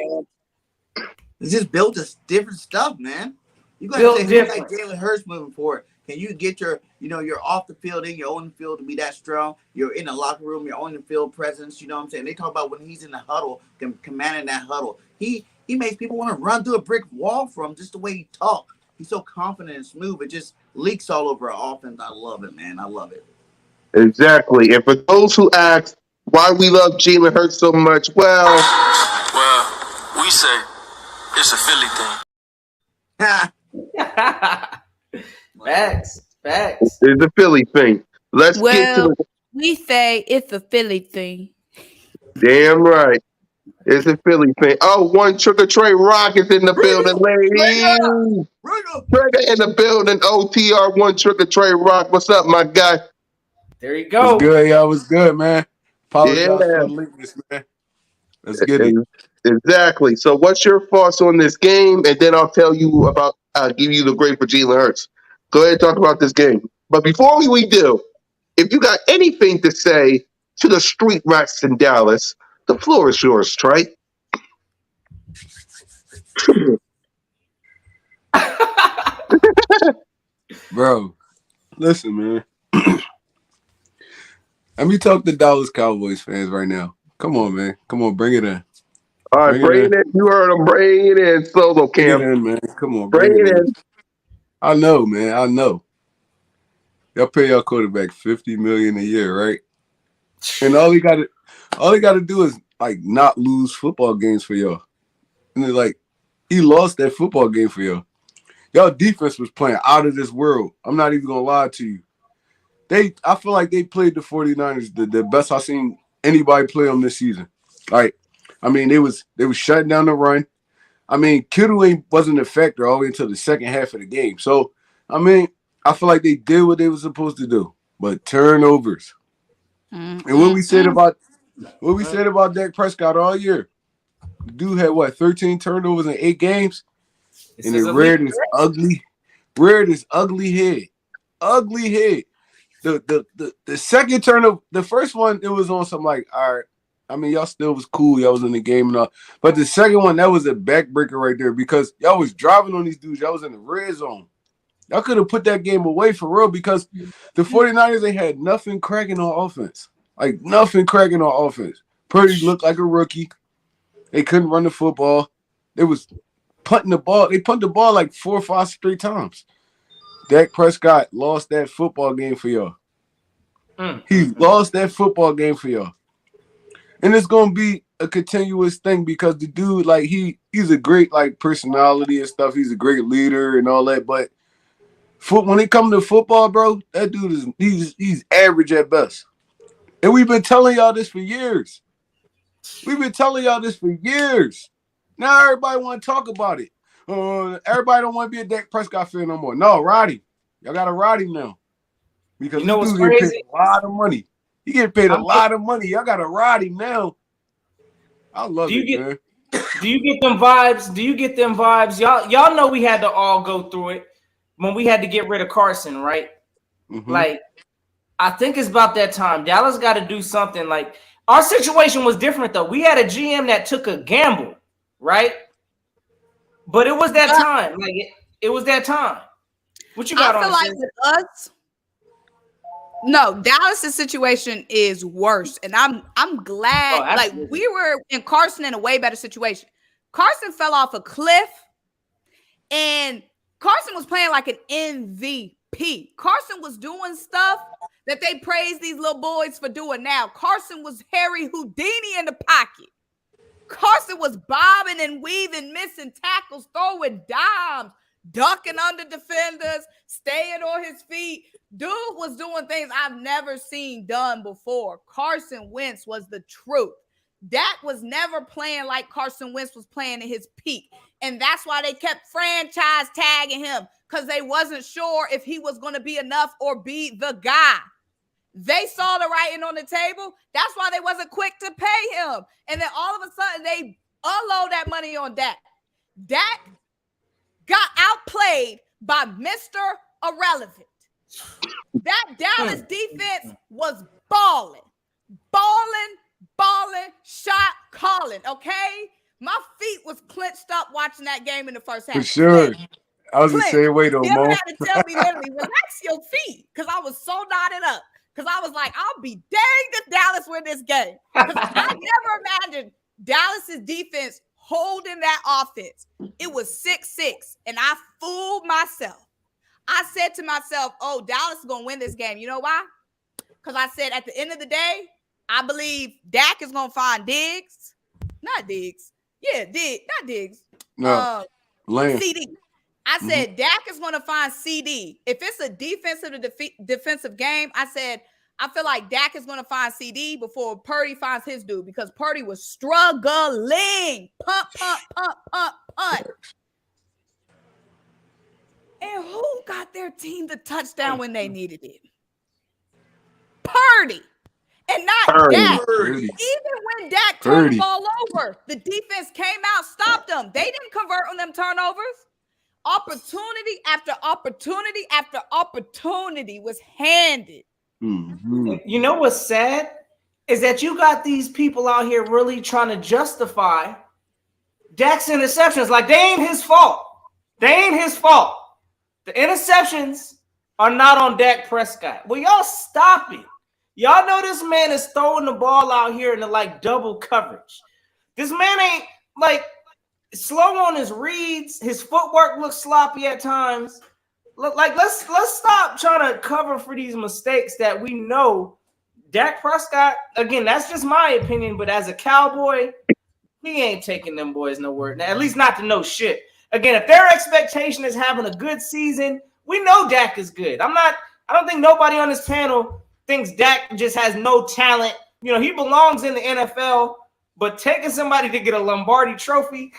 E: It's just built this different stuff, man. You got to say like Jalen Hurts moving forward. Can you get your, you're off the field, in your own field to be that strong? You're in the locker room, your own field presence. You know what I'm saying? They talk about when he's in the huddle, commanding that huddle. He makes people want to run through a brick wall from just the way he talks. He's so confident and smooth. It just leaks all over our offense. I love it, man. I love it.
A: Exactly. And for those who ask why we love Jalen Hurts so much, well,
F: we say it's a Philly thing.
C: Facts.
A: it's a Philly thing. Let's get to the
B: we say it's a Philly thing.
A: damn right. It's a Philly thing. Oh, one Trigger Trey Rock is in the building, ladies. Trigger in the building. OTR, one Trigger Trey Rock. What's up, my guy?
C: There you go.
H: What's good, y'all? What's good, man? Apologize for the lateness, man. Let's get it.
A: Exactly. So, what's your thoughts on this game? And then I'll tell you about, give you the grade for Jalen Hurts. Go ahead and talk about this game. But before we do, if you got anything to say to the street rats in Dallas, the floor is yours, Trey.
H: Bro, listen, man. Let me talk to Dallas Cowboys fans right now. Come on, man. Come on, bring it in.
A: All right, bring it in. You heard him. Bring it in, Solo Cam.
H: Bring it in, man. Come on,
A: bring it in.
H: I know, man. I know. Y'all pay your quarterback $50 million a year, right? And all he got to do is like not lose football games for y'all. And then, like, he lost that football game for y'all. Y'all defense was playing out of this world. I'm not even gonna lie to you. I feel like they played the 49ers the best I've seen anybody play them this season. Like, I mean, they was shutting down the run. I mean, Kittle wasn't a factor all the way until the second half of the game. So, I mean, I feel like they did what they were supposed to do. But turnovers. And what we said about Dak Prescott all year. The dude had 13 turnovers in 8 games? And it reared this ugly head. Ugly head. The second turnover, the first one, it was on some like, all right. I mean, y'all still was cool. Y'all was in the game and all. But the second one, that was a backbreaker right there because y'all was driving on these dudes. Y'all was in the red zone. Y'all could have put that game away for real because the 49ers, they had nothing cracking on offense. Like, nothing cracking on offense. Purdy looked like a rookie. They couldn't run the football. They was punting the ball. They punted the ball like 4 or 5 straight times. Dak Prescott lost that football game for y'all. He lost that football game for y'all. And it's going to be a continuous thing because the dude, like, he's a great, like, personality and stuff. He's a great leader and all that. But when it comes to football, bro, that dude he's average at best. And we've been telling y'all this for years. Now everybody want to talk about it. Everybody don't want to be a Dak Prescott fan no more. No, ride him. Y'all got to ride him now. Because
C: you know
H: this
C: what's
H: dude
C: crazy?
H: Getting paid a lot of money. He getting paid a lot of money. Y'all got to ride him now. I love it, man.
C: Do you get them vibes? Y'all know we had to all go through it when we had to get rid of Carson, right?
H: Mm-hmm.
C: Like, I think it's about that time. Dallas got to do something. Like, our situation was different, though. We had a GM that took a gamble, right? But it was that time. Like, it was that time. What you got on?
B: I feel like with us, no, Dallas' situation is worse. And I'm glad, like, we were in Carson in a way better situation. Carson fell off a cliff, and Carson was playing like an MVP. Carson was doing stuff that they praise these little boys for doing now. Carson was Harry Houdini in the pocket. Carson was bobbing and weaving, missing tackles, throwing dimes, ducking under defenders, staying on his feet. Dude was doing things I've never seen done before. Carson Wentz was the truth. Dak was never playing like Carson Wentz was playing at his peak. And that's why they kept franchise tagging him, because they wasn't sure if he was going to be enough or be the guy. They saw the writing on the table. That's why they wasn't quick to pay him. And then all of a sudden, they unload that money on Dak. Dak got outplayed by Mr. Irrelevant. That Dallas defense was balling, shot calling, okay? My feet was clenched up watching that game in the first half.
H: For sure. I was the
B: Clint,
H: same way though,
B: you ever
H: Mo.
B: had to tell me literally, relax your feet, because I was so knotted up. Because I was like, I'll be danged if Dallas win this game. Because I never imagined Dallas's defense holding that offense. It was 6-6, and I fooled myself. I said to myself, oh, Dallas is going to win this game. You know why? Because I said at the end of the day, I believe Dak is going to find Diggs. Not Diggs. Yeah, not Diggs.
H: No, Lamb.
B: CD. I said Dak is going to find CD. If it's a defensive game, I said I feel like Dak is going to find CD before Purdy finds his dude, because Purdy was struggling. Punt. And who got their team the touchdown when they needed it? Purdy. And not Dak. Even when Dak turned the ball over, the defense came out, stopped them. They didn't convert on them turnovers. Opportunity after opportunity after opportunity was handed.
C: You know what's sad is that you got these people out here really trying to justify Dak's interceptions like they ain't his fault. They ain't his fault. The interceptions are not on Dak Prescott. Well, y'all stop it. Y'all know this man is throwing the ball out here into like double coverage. This man ain't like slow on his reads. His footwork looks sloppy at times. Like let's stop trying to cover for these mistakes that we know. Dak Prescott, again, that's just my opinion, but as a Cowboy, he ain't taking them boys nowhere. Now, at least not to know shit. Again, if their expectation is having a good season, we know Dak is good. I don't think nobody on this panel thinks Dak just has no talent. You know, he belongs in the NFL, but taking somebody to get a Lombardi trophy,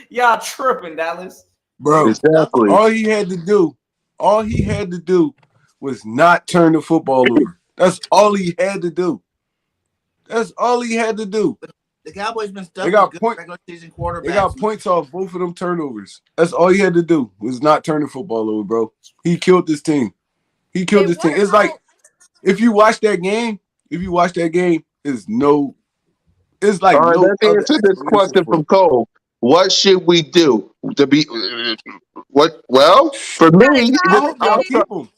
C: y'all tripping, Dallas.
H: Bro,
A: Exactly.
H: all he had to do was not turn the football over. That's all he had to do. That's all he had to do.
E: The Cowboys been stuck.
H: They got
E: with regular season quarterbacks.
H: They got points off both of them turnovers. That's all he had to do was not turn the football over, bro. He killed this team. He killed this team. It's like if you watch that game, it's like
A: All right,
H: no
A: let's answer this question from Cole. What should we do to be? What? Well, for me,
H: I want y'all to keep him.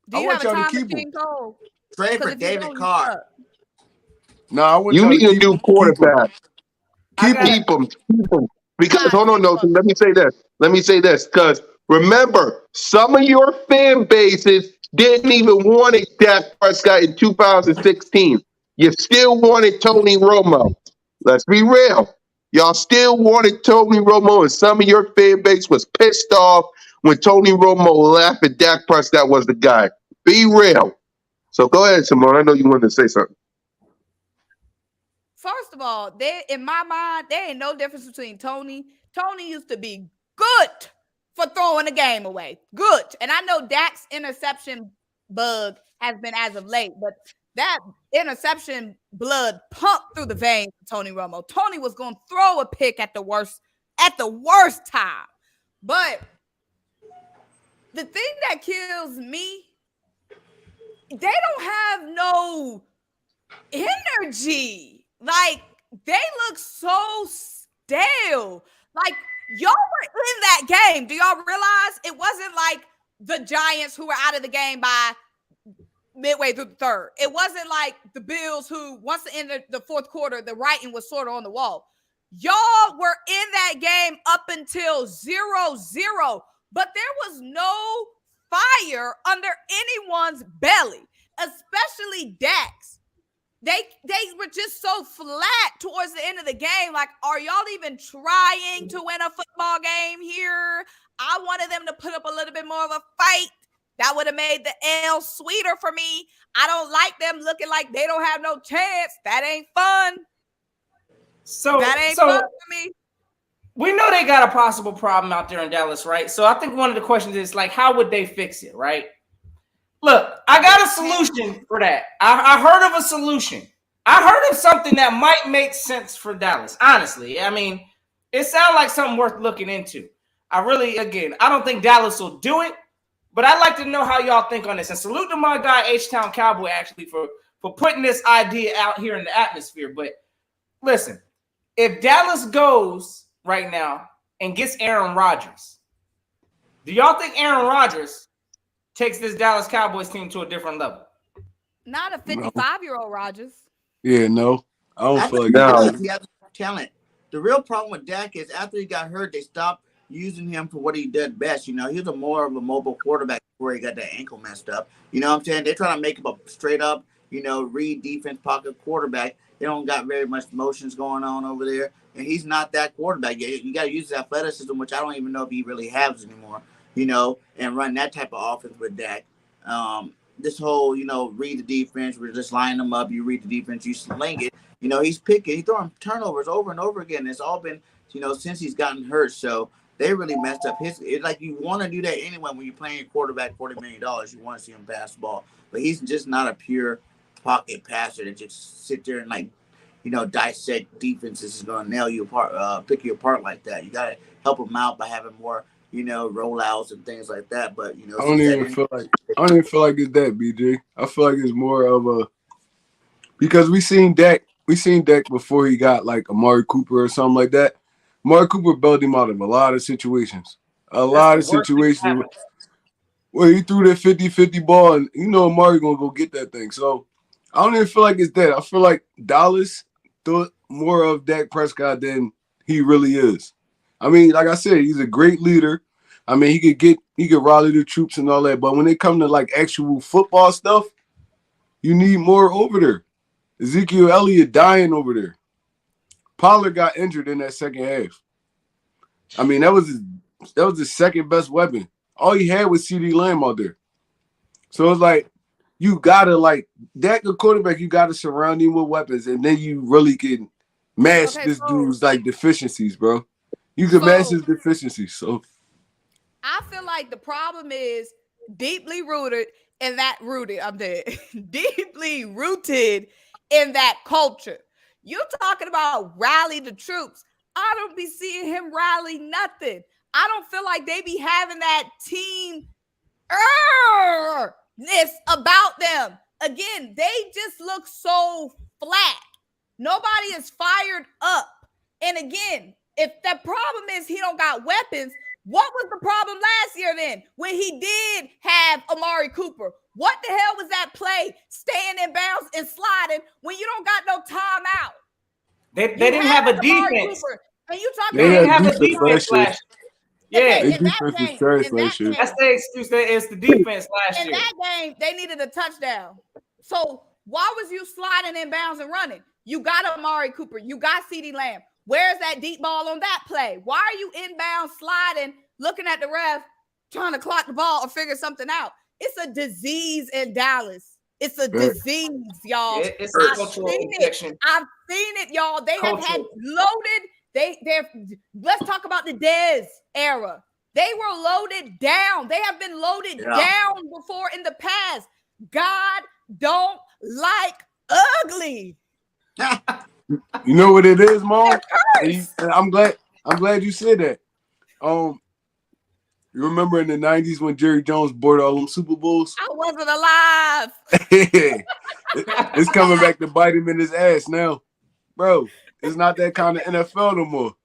B: Do you have a time machine, Cole?
E: Trade for David Carr.
H: No, I want
A: you
H: y'all
A: need
H: to
A: a
H: keep
A: new
H: him.
A: quarterback.
H: Keep him.
A: Keep him. Because hold on, no. Let me say this. Because remember, some of your fan bases didn't even want it Dak Prescott in 2016. You still wanted Tony Romo. Let's be real. Y'all still wanted Tony Romo, and some of your fan base was pissed off when Tony Romo left and Dak Prescott was the guy. Be real. So go ahead, Symone. I know you wanted to say something.
B: First of all, in my mind, there ain't no difference between Tony. Tony used to be good for throwing the game away. Good. And I know Dak's interception bug has been as of late, but that interception blood pumped through the veins of Tony Romo. Tony was going to throw a pick at the worst time. But the thing that kills me, they don't have no energy. Like, they look so stale. Like, y'all were in that game. Do y'all realize it wasn't like the Giants who were out of the game by midway through the third? It wasn't like the Bills who, once in the fourth quarter, the writing was sort of on the wall. Y'all were in that game up until 0-0, but there was no fire under anyone's belly, especially Dak's. They were just so flat towards the end of the game. Like, are y'all even trying to win a football game here? I wanted them to put up a little bit more of a fight. That would have made the L sweeter for me. I don't like them looking like they don't have no chance. That ain't fun. That ain't fun for me.
C: We know they got a possible problem out there in Dallas, right? So I think one of the questions is, like, how would they fix it, right? Look, I got a solution for that. I heard of a solution. I heard of something that might make sense for Dallas, honestly. I mean, it sounds like something worth looking into. I don't think Dallas will do it, but I'd like to know how y'all think on this. And salute to my guy, H-Town Cowboy, actually, for putting this idea out here in the atmosphere. But listen, if Dallas goes right now and gets Aaron Rodgers, do y'all think Aaron Rodgers takes this Dallas Cowboys team to a different level?
B: Not a 55-year-old Rodgers.
H: Yeah, no. I don't feel like
A: No.
E: does. He has talent. The real problem with Dak is after he got hurt, they stopped using him for what he did best. You know, he was more of a mobile quarterback before he got that ankle messed up. You know what I'm saying? They're trying to make him a straight up, read defense pocket quarterback. They don't got very much motions going on over there. And he's not that quarterback. You got to use his athleticism, which I don't even know if he really has anymore, and run that type of offense with Dak. This whole, read the defense, we're just lining them up. You read the defense, you sling it. He's picking, he's throwing turnovers over and over again. It's all been, since he's gotten hurt. So they really messed up his. It's like you want to do that anyway when you're playing your quarterback $40 million. You want to see him pass the ball, but he's just not a pure pocket passer that just sit there and dissect defenses is going to nail you apart, pick you apart like that. You got to help him out by having more, rollouts and things like that. But
H: I don't even feel like it's that, BJ. I feel like it's more of a because we seen Dak before he got like Amari Cooper or something like that. Amari Cooper bailed him out of a lot of situations. A lot of situations where he threw that 50-50 ball and Amari gonna go get that thing. So I don't even feel like it's that. I feel like Dallas thought more of Dak Prescott than he really is. I mean, like I said, he's a great leader. I mean, he could rally the troops and all that. But when it comes to like actual football stuff, you need more over there. Ezekiel Elliott dying over there. Pollard got injured in that second half. I mean, that was his second best weapon. All he had was CD Lamb out there. So it's like you gotta Dak a quarterback. You gotta surround him with weapons, and then you really can match this dude's deficiencies, bro. You can match his deficiencies. So
B: I feel like the problem is deeply rooted in that deeply rooted in that culture. You talking about rally the troops. I don't be seeing him rally nothing. I don't feel like they be having that team ness about them. Again, they just look so flat. Nobody is fired up. And again, if the problem is he don't got weapons, what was the problem last year then when he did have Amari Cooper? What the hell was that play staying in bounds and sliding when you don't got no timeout?
C: They didn't have a defense.
B: Cooper, and you talking
C: they didn't
B: about
C: have a defense last year. Yeah,
B: in that game,
C: that's the excuse. It's the defense last year.
B: In that game, they needed a touchdown. So why was you sliding in bounds and running? You got Amari Cooper. You got CeeDee Lamb. Where's that deep ball on that play? Why are you inbound sliding, looking at the ref, trying to clock the ball or figure something out? It's a disease in Dallas. It's a disease, y'all.
C: It's a cultural infection.
B: I've seen it, y'all. They have had loaded. Let's talk about the Dez era. They were loaded down. They have been loaded down before in the past. God don't like ugly.
H: You know what it is, Mom? I'm glad you said that. You remember in the 90s when Jerry Jones bought all them Super Bowls?
B: I wasn't alive.
H: It's coming back to bite him in his ass now. Bro, it's not that kind of NFL no more.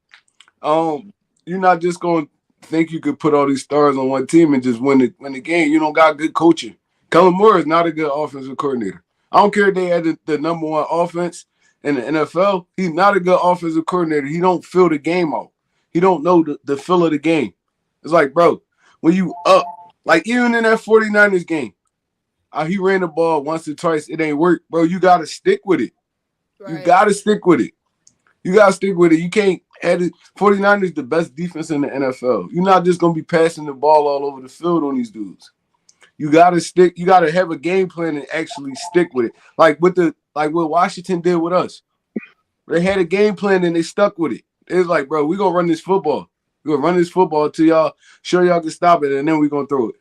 H: You're not just going to think you could put all these stars on one team and just win the game. You don't got good coaching. Kellen Moore is not a good offensive coordinator. I don't care if they had the number one offense in the NFL. He's not a good offensive coordinator. He don't feel the game out. He don't know the feel of the game. It's like, bro, when you up, like even in that 49ers game, he ran the ball once or twice. It ain't work, bro. You got to stick with it. Right. You got to stick with it. You got to stick with it. You can't add it. 49ers the best defense in the NFL. You're not just going to be passing the ball all over the field on these dudes. You got to stick. You got to have a game plan and actually stick with it. Like what Washington did with us. They had a game plan and they stuck with it. It's like, bro, we're going to run this football. We're going to run this football until y'all show y'all can stop it, and then we're going to throw it.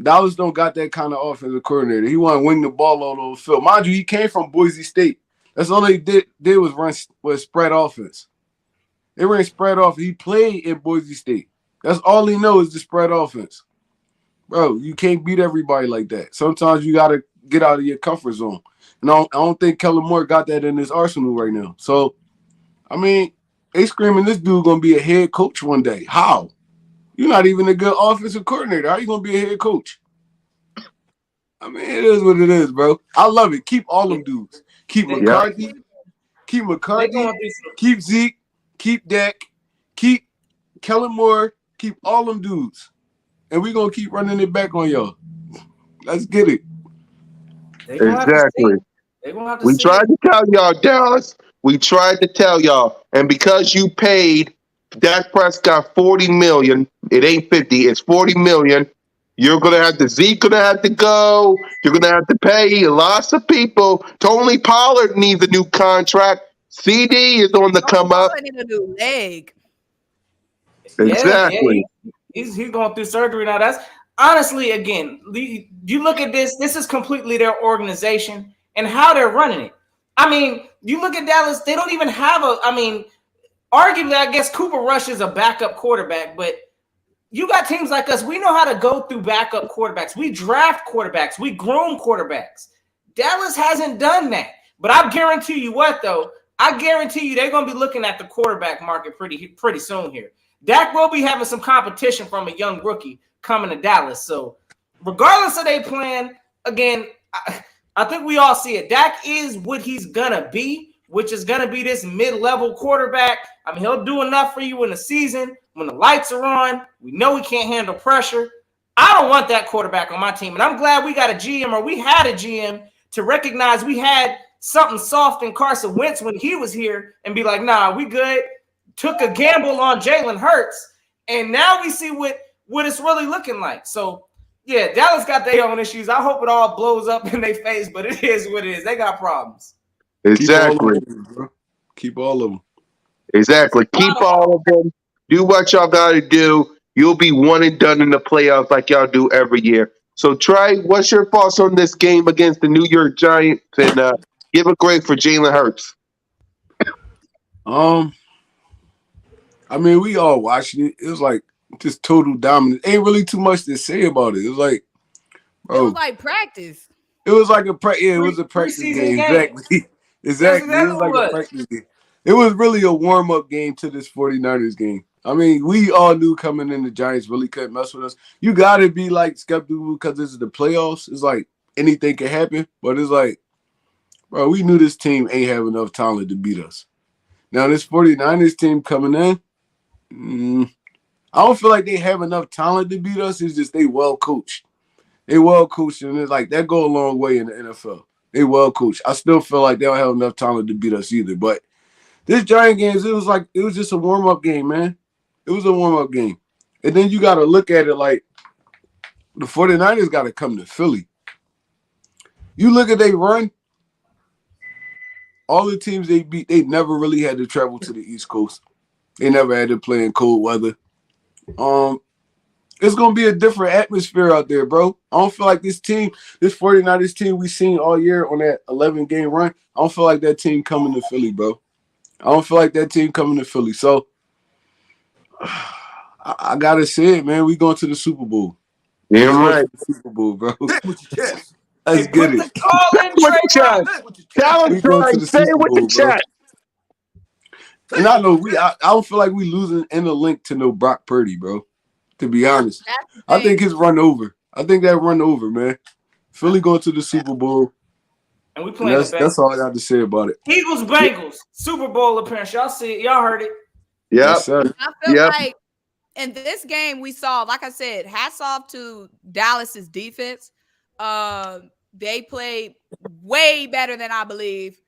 H: Dallas don't got that kind of offensive coordinator. He want to wing the ball all over the field. Mind you, he came from Boise State. That's all they did was spread offense. They ran spread off. He played in Boise State. That's all he knows is the spread offense. Bro, you can't beat everybody like that. Sometimes you got to get out of your comfort zone. And I don't think Kellen Moore got that in his arsenal right now. So, I mean, They screaming this dude gonna be a head coach one day. How? You're not even a good offensive coordinator. How you gonna be a head coach? I mean, it is what it is, bro. I love it. Keep all them dudes. Keep McCarthy. Keep McCarthy. Keep Zeke. Keep Dak. Keep Kellen Moore. Keep all them dudes. And we're gonna keep running it back on y'all. Let's get it.
A: Exactly. We
C: see
A: tried to tell y'all, Dallas. We tried to tell y'all. And because you paid Dak Prescott $40 million, it ain't 50, it's $40 million. You're gonna have to Zeke gonna have to go. You're gonna have to pay lots of people. Tony Pollard needs a new contract. CD is on the come up.
B: Need a new leg.
A: Exactly.
C: He's going through surgery now. That's honestly, again, you look at this. This is completely their organization and how they're running it. I mean, you look at Dallas. They don't even have a. I mean, arguably, I guess Cooper Rush is a backup quarterback, but you got teams like us. We know how to go through backup quarterbacks. We draft quarterbacks. We groom quarterbacks. Dallas hasn't done that. But I guarantee you what, though. I guarantee you they're going to be looking at the quarterback market pretty soon here. Dak will be having some competition from a young rookie coming to Dallas. So regardless of their plan, again, I think we all see it. Dak is what he's going to be, which is going to be this mid-level quarterback. I mean, he'll do enough for you in the season. When the lights are on, we know he can't handle pressure. I don't want that quarterback on my team. And I'm glad we got a GM, or we had a GM, to recognize we had something soft in Carson Wentz when he was here and be like, nah, we good. Took a gamble on Jalen Hurts, and now we see what it's really looking like. So, yeah, Dallas got their own issues. I hope it all blows up in their face, but it is what it is. They got problems.
A: Exactly.
H: Keep all of them.
A: Exactly. Keep all of them. Do what y'all got to do. You'll be one and done in the playoffs like y'all do every year. So, Trey, what's your thoughts on this game against the New York Giants? And give a grade for Jalen Hurts.
H: I mean, we all watched it. It was like just total dominance. Ain't really too much to say about it. It was like, bro,
B: it was like practice.
H: It was like a it was a practice game. Exactly. Exactly. It was like a practice game. It was really a warm-up game to this 49ers game. I mean, we all knew coming in the Giants really couldn't mess with us. You got to be like skeptical because this is the playoffs. It's like anything can happen, but it's like, bro, we knew this team ain't have enough talent to beat us. Now, this 49ers team coming in, I don't feel like they have enough talent to beat us. It's just they well coached. They well coached, and it's like that go a long way in the NFL. They well coached. I still feel like they don't have enough talent to beat us either. But this Giant games, it was just a warm-up game, man. It was a warm-up game. And then you got to look at it like the 49ers got to come to Philly. You look at they run, all the teams they beat, they never really had to travel to the East Coast. They never had to play in cold weather. It's going to be a different atmosphere out there, bro. I don't feel like this 49ers team we seen all year on that 11-game run, I don't feel like that team coming to Philly, bro. I don't feel like that team coming to Philly. So, I got to say it, man. We going to the Super Bowl.
A: Yeah, right.
H: Super Bowl, bro.
A: Let's
H: get it.
A: Challenge Troy. Say it with the chat.
H: And I know I don't feel like we losing in the link to no Brock Purdy, bro. To be honest, I think his run over. I think that run over, man. Philly going to the Super Bowl,
C: and we playing.
H: That's all I got to say about it.
C: Eagles Bengals Super Bowl appearance. Y'all see it? Y'all heard it?
A: Yeah.
H: Yes,
B: I feel like in this game we saw, like I said, hats off to Dallas's defense. They played way better than I believe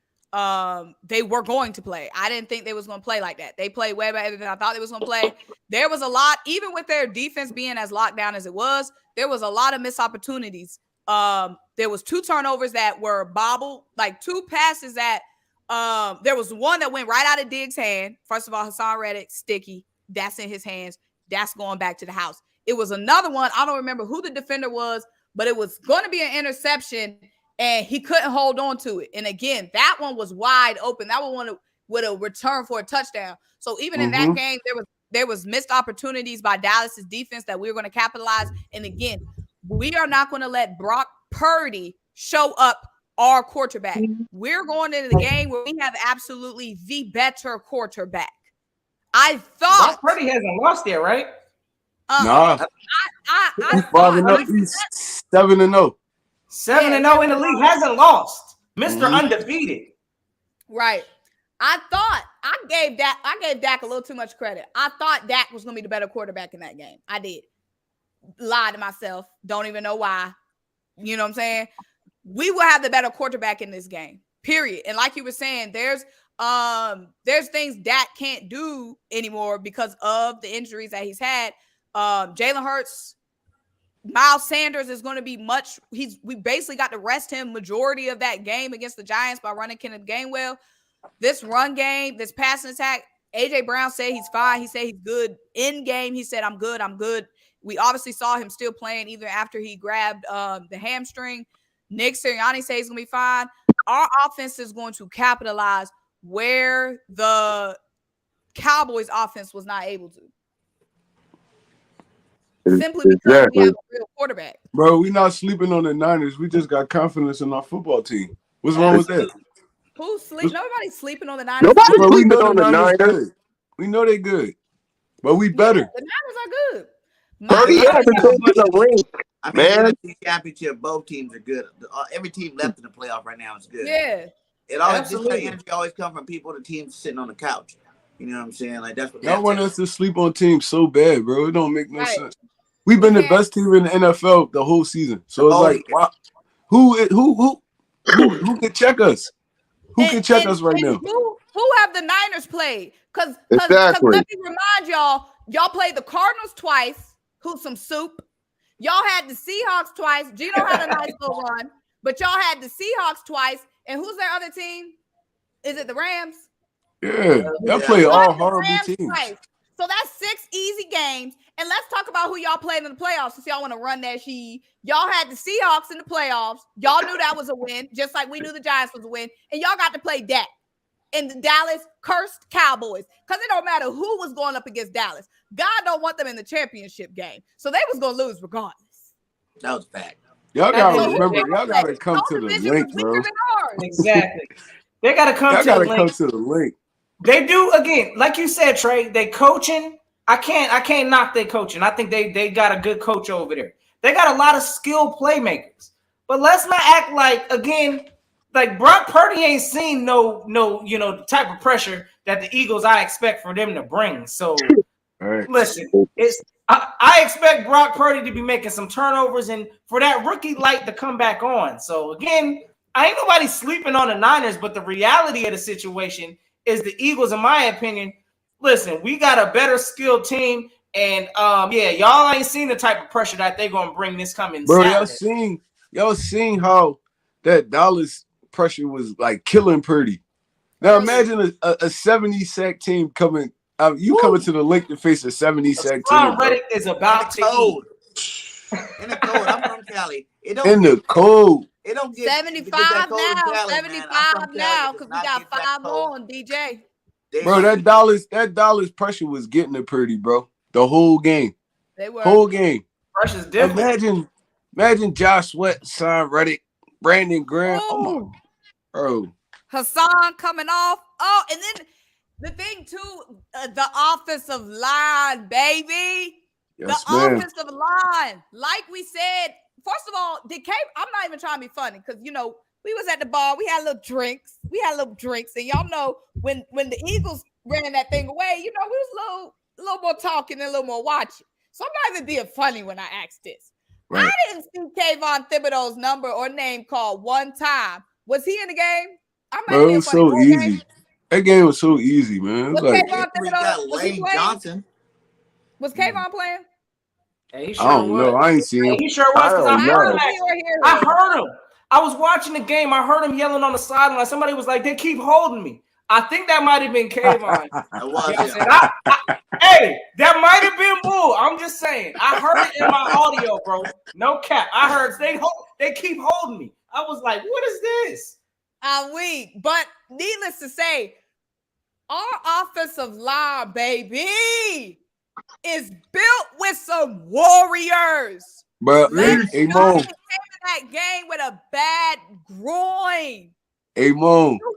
B: they were going to play. I didn't think they was going to play like that. They played way better than I thought they was going to play. There was a lot, even with their defense being as locked down as it was, there was a lot of missed opportunities. There was 2 turnovers that were bobbled, like 2 passes that there was one that went right out of Diggs' hand. First of all, Hassan Reddick, sticky. That's in his hands. That's going back to the house. It was another one. I don't remember who the defender was, but it was going to be an interception, and he couldn't hold on to it. And again, that one was wide open. That one would have returned for a touchdown. So even in that game, there was missed opportunities by Dallas's defense that we were going to capitalize. And again, we are not going to let Brock Purdy show up our quarterback. We're going into the game where we have absolutely the better quarterback. I
C: Brock
B: thought.
C: Purdy hasn't lost yet, right?
H: Nah,
B: I
H: he's
B: thought.
H: 5-0. He's 7-0.
C: 7-0 in the league, hasn't lost. Mr.
H: Mhm.
C: Undefeated.
B: Right. I thought I gave Dak a little too much credit. I thought Dak was gonna be the better quarterback in that game. I did. Lied to myself. Don't even know why. You know what I'm saying? We will have the better quarterback in this game. Period. And like you were saying, there's things Dak can't do anymore because of the injuries that he's had. Jalen Hurts, Miles Sanders is going to be we basically got to rest him majority of that game against the Giants by running Kenneth Gainwell. This run game, this passing attack, AJ Brown said he's fine. He said he's good in game. He said, I'm good. We obviously saw him still playing even after he grabbed the hamstring. Nick Sirianni says he's going to be fine. Our offense is going to capitalize where the Cowboys offense was not able to. Simply because we have a real quarterback.
H: Bro, we not sleeping on the Niners. We just got confidence in our football team. What's wrong with that?
B: Who's sleep? Nobody's sleeping on the Niners.
A: Nobody's
H: Bro, we
A: sleeping
H: know
A: on
H: the
A: the
H: Niners
A: Niners.
H: good. We know they good. But we better.
B: Yeah, the Niners are good.
A: Purdy hasn't been to the ring.
E: I mean,
A: Man.
E: the NFC Championship, both teams are good. Every team left in the playoff right now is good.
B: Yeah.
E: It always this
C: Absolutely.
E: kind of energy always comes from people, the teams sitting on the couch. You know what I'm saying? Like that's what
H: Y'all want us to sleep on teams so bad, bro. It don't make no
B: Right.
H: sense. We've been the best team in the NFL the whole season. So it's like, wow, who can check us? Who can check us right now?
B: Who have the Niners played? Because
A: Exactly.
B: let me remind y'all played the Cardinals twice, who's some soup. Y'all had the Seahawks twice. Gino had a nice little run, but y'all had the Seahawks twice. And who's their other team? Is it the Rams?
H: Yeah, y'all play all horrible
B: Rams
H: teams.
B: twice. So that's 6 easy games. And let's talk about who y'all played in the playoffs since y'all want to run that sheet. Y'all had the Seahawks in the playoffs. Y'all knew that was a win, just like we knew the Giants was a win. And y'all got to play Dak and the Dallas cursed Cowboys. Because it don't matter who was going up against Dallas. God don't want them in the championship game. So they was going to lose regardless.
E: That was a fact.
H: Y'all gotta
C: So
H: remember, y'all gotta come to the link, bro.
C: Exactly. They got to come
H: Y'all
C: to the
H: gotta
C: link.
H: come to the link.
C: They do, again, like you said, Trey, they coaching. I can't knock their coaching. I think they got a good coach over there. They got a lot of skilled playmakers. But let's not act like, again, like Brock Purdy ain't seen no, the type of pressure that the Eagles I expect for them to bring. So
H: Right.
C: listen, I expect Brock Purdy to be making some turnovers and for that rookie light to come back on. So again, I ain't nobody sleeping on the Niners, but the reality of the situation is the Eagles, in my opinion, listen, we got a better skilled team. And y'all ain't seen the type of pressure that they're gonna bring this coming
H: Bro,
C: Saturday.
H: y'all seen how that Dallas pressure was like killing Purdy. Now imagine a 70-sack team coming. You coming to the link to face a 70-sack team.
C: Reddick is about to
E: cold. In the cold. I'm from Cali. It don't
H: In the cold.
E: It don't get
B: 75
E: that cold in
B: now.
E: Cali, man. I'm
B: 75
E: from
B: now
E: Cali.
B: because
E: It
B: we
E: does not
B: got
E: get that
B: 5
E: cold.
B: more on DJ.
H: Bro, that Dallas pressure was getting to Purdy, bro. The whole game.
B: They were.
H: Whole game.
C: Pressure's different.
H: Imagine Josh Sweat, Son Reddick, Brandon Graham. Oh my, bro.
B: Hassan coming off. Oh, and then the thing too, the offensive line, baby.
H: Yes,
B: the
H: man.
B: offensive line. Like we said, first of all, I'm not even trying to be funny because we was at the bar, we had little drinks, and y'all know when the Eagles ran that thing away, we was a little more talking and a little more watching. So I'm not even being funny when I ask this.
H: Right.
B: I didn't see Kayvon Thibodeau's number or name called one time. Was he in the game? I'm not
H: Bro,
B: even
H: it was
B: funny.
H: so easy. That game was so easy, man. It was
B: Was
H: like,
B: Kayvon
E: We
B: Thibodeau?
E: got
B: Was he
E: Lane
B: playing?
E: Johnson.
B: Was Kayvon playing?
C: Yeah, he
H: I
C: sure
H: don't
C: was.
H: know. I ain't seen him.
C: He sure was because
H: I
C: I
H: don't
C: heard
H: know.
C: him. I heard him. I was watching the game. I heard him yelling on the sideline. Somebody was like, "They keep holding me." I think that might have been Kayvon.
E: That was
C: You know
E: him.
C: what I'm saying? Hey, that might have been Bull. I'm just saying. I heard it in my audio, bro. No cap. I heard they keep holding me. I was like, "What is this?"
B: I'm weak. But needless to say, our offensive line, baby, is built with some warriors.
H: But
B: Lex
H: hey,
B: Jones
H: Mo,
B: came in that game with a bad groin.
H: I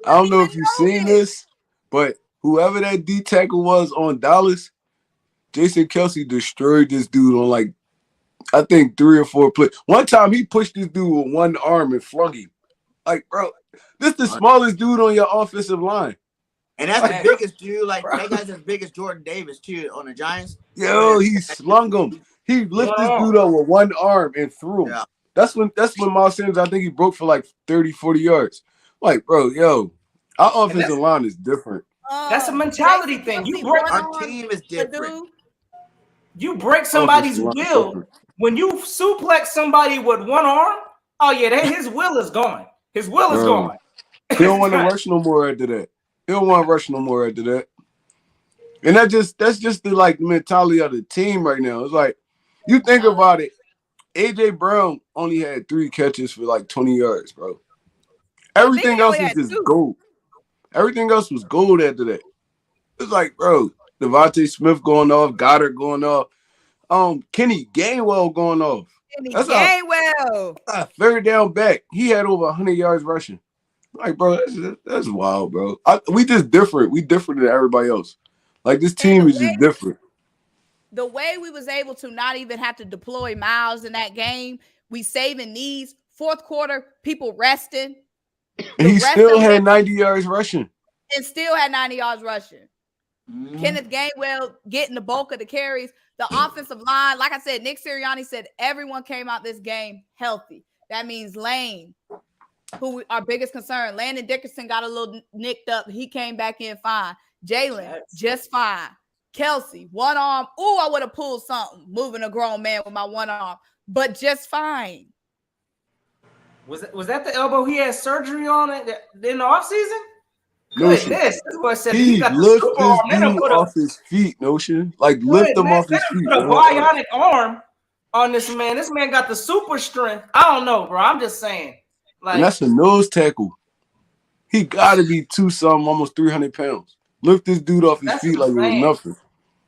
H: don't know if you've seen this, but whoever that D tackle was on Dallas, Jason Kelsey destroyed this dude on like, I think 3 or 4 plays. One time he pushed this dude with one arm and flung him. Like, bro, this the smallest dude on your offensive line.
E: And that's the biggest dude. Like, that guy's as big as Jordan Davis, too, on the Giants.
H: Yo, he slung him. He lifted this dude up with one arm and threw him.
E: Yeah.
H: That's when Miles Sanders, I think he broke for like 30, 40 yards. Like, bro, yo, our offensive line is different.
C: That's a mentality thing.
E: Our team is different.
C: You break somebody's will. When you suplex somebody with one arm, oh yeah, his will is gone. His will is gone.
H: He don't want to rush no more after that. He don't want to rush no more after that. And that's just the like mentality of the team right now. It's like, you think about it, AJ Brown only had 3 catches for like 20 yards, bro. Everything else was just gold. Everything else was gold after that. It's like, bro, Devontae Smith going off, Goddard going off, Kenny Gainwell going off.
B: Kenny Gainwell.
H: Third down back. He had over 100 yards rushing. Like, bro, that's wild, bro. We just different. We different than everybody else. Like, this team is just different.
B: The way we was able to not even have to deploy Miles in that game, we saving knees. Fourth quarter, people resting.
H: And he still had 90 yards rushing.
B: And still had 90 yards rushing. Kenneth Gainwell getting the bulk of the carries. The offensive line, like I said, Nick Sirianni said everyone came out this game healthy. That means Lane, who our biggest concern. Landon Dickerson got a little nicked up. He came back in fine. Jalen, just fine. Kelsey, one arm. Ooh, I would have pulled something moving a grown man with my one arm, but just fine.
C: Was that the elbow he had surgery on in the offseason?
H: Notion.
C: This boy said
H: he
C: got
H: lift
C: the
H: this dude off his feet, Notion. Like, lift him off his feet.
C: Put a bionic arm on this man. This man got the super strength. I don't know, bro. I'm just saying. Like,
H: and that's a nose tackle. He got to be 2-something, almost 300 pounds. Lift this dude off his feet like it was nothing.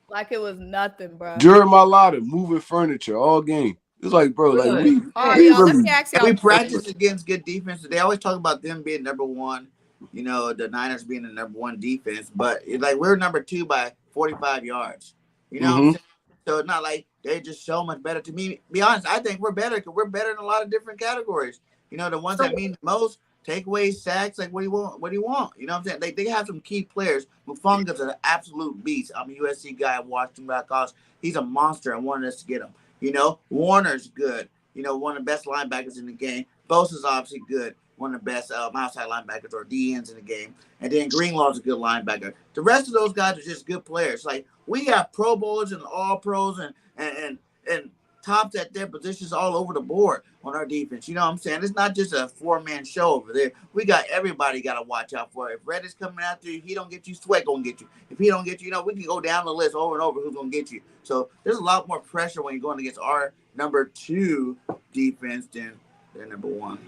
B: Like it was nothing, bro.
H: Jeremy Lotta moving furniture all game. It's like, bro, like
E: we practice against good defense. They always talk about them being number 1. You know, the Niners being the number 1 defense, but it's like we're number 2 by 45 yards. You know what I'm saying? So it's not like they're just so much better. To me, be honest, I think we're better because we're better in a lot of different categories. You know, the ones that mean the most, takeaways, sacks, like what do you want? What do you want? You know what I'm saying? They have some key players. Mufunga's an absolute beast. I'm a USC guy. I watched him back college. He's a monster. I wanted us to get him. You know, Warner's good. You know, one of the best linebackers in the game. Bosa's obviously good. One of the best outside linebackers or DNs in the game. And then Greenlaw's a good linebacker. The rest of those guys are just good players. Like, we have Pro Bowlers and All Pros and tops at their positions all over the board on our defense. You know what I'm saying? It's not just a 4-man show over there. We got everybody got to watch out for. If Red is coming after you, he don't get you, Sweat going to get you. If he don't get you, you know, we can go down the list over and over who's going to get you. So there's a lot more pressure when you're going against our number 2 defense than their number 1.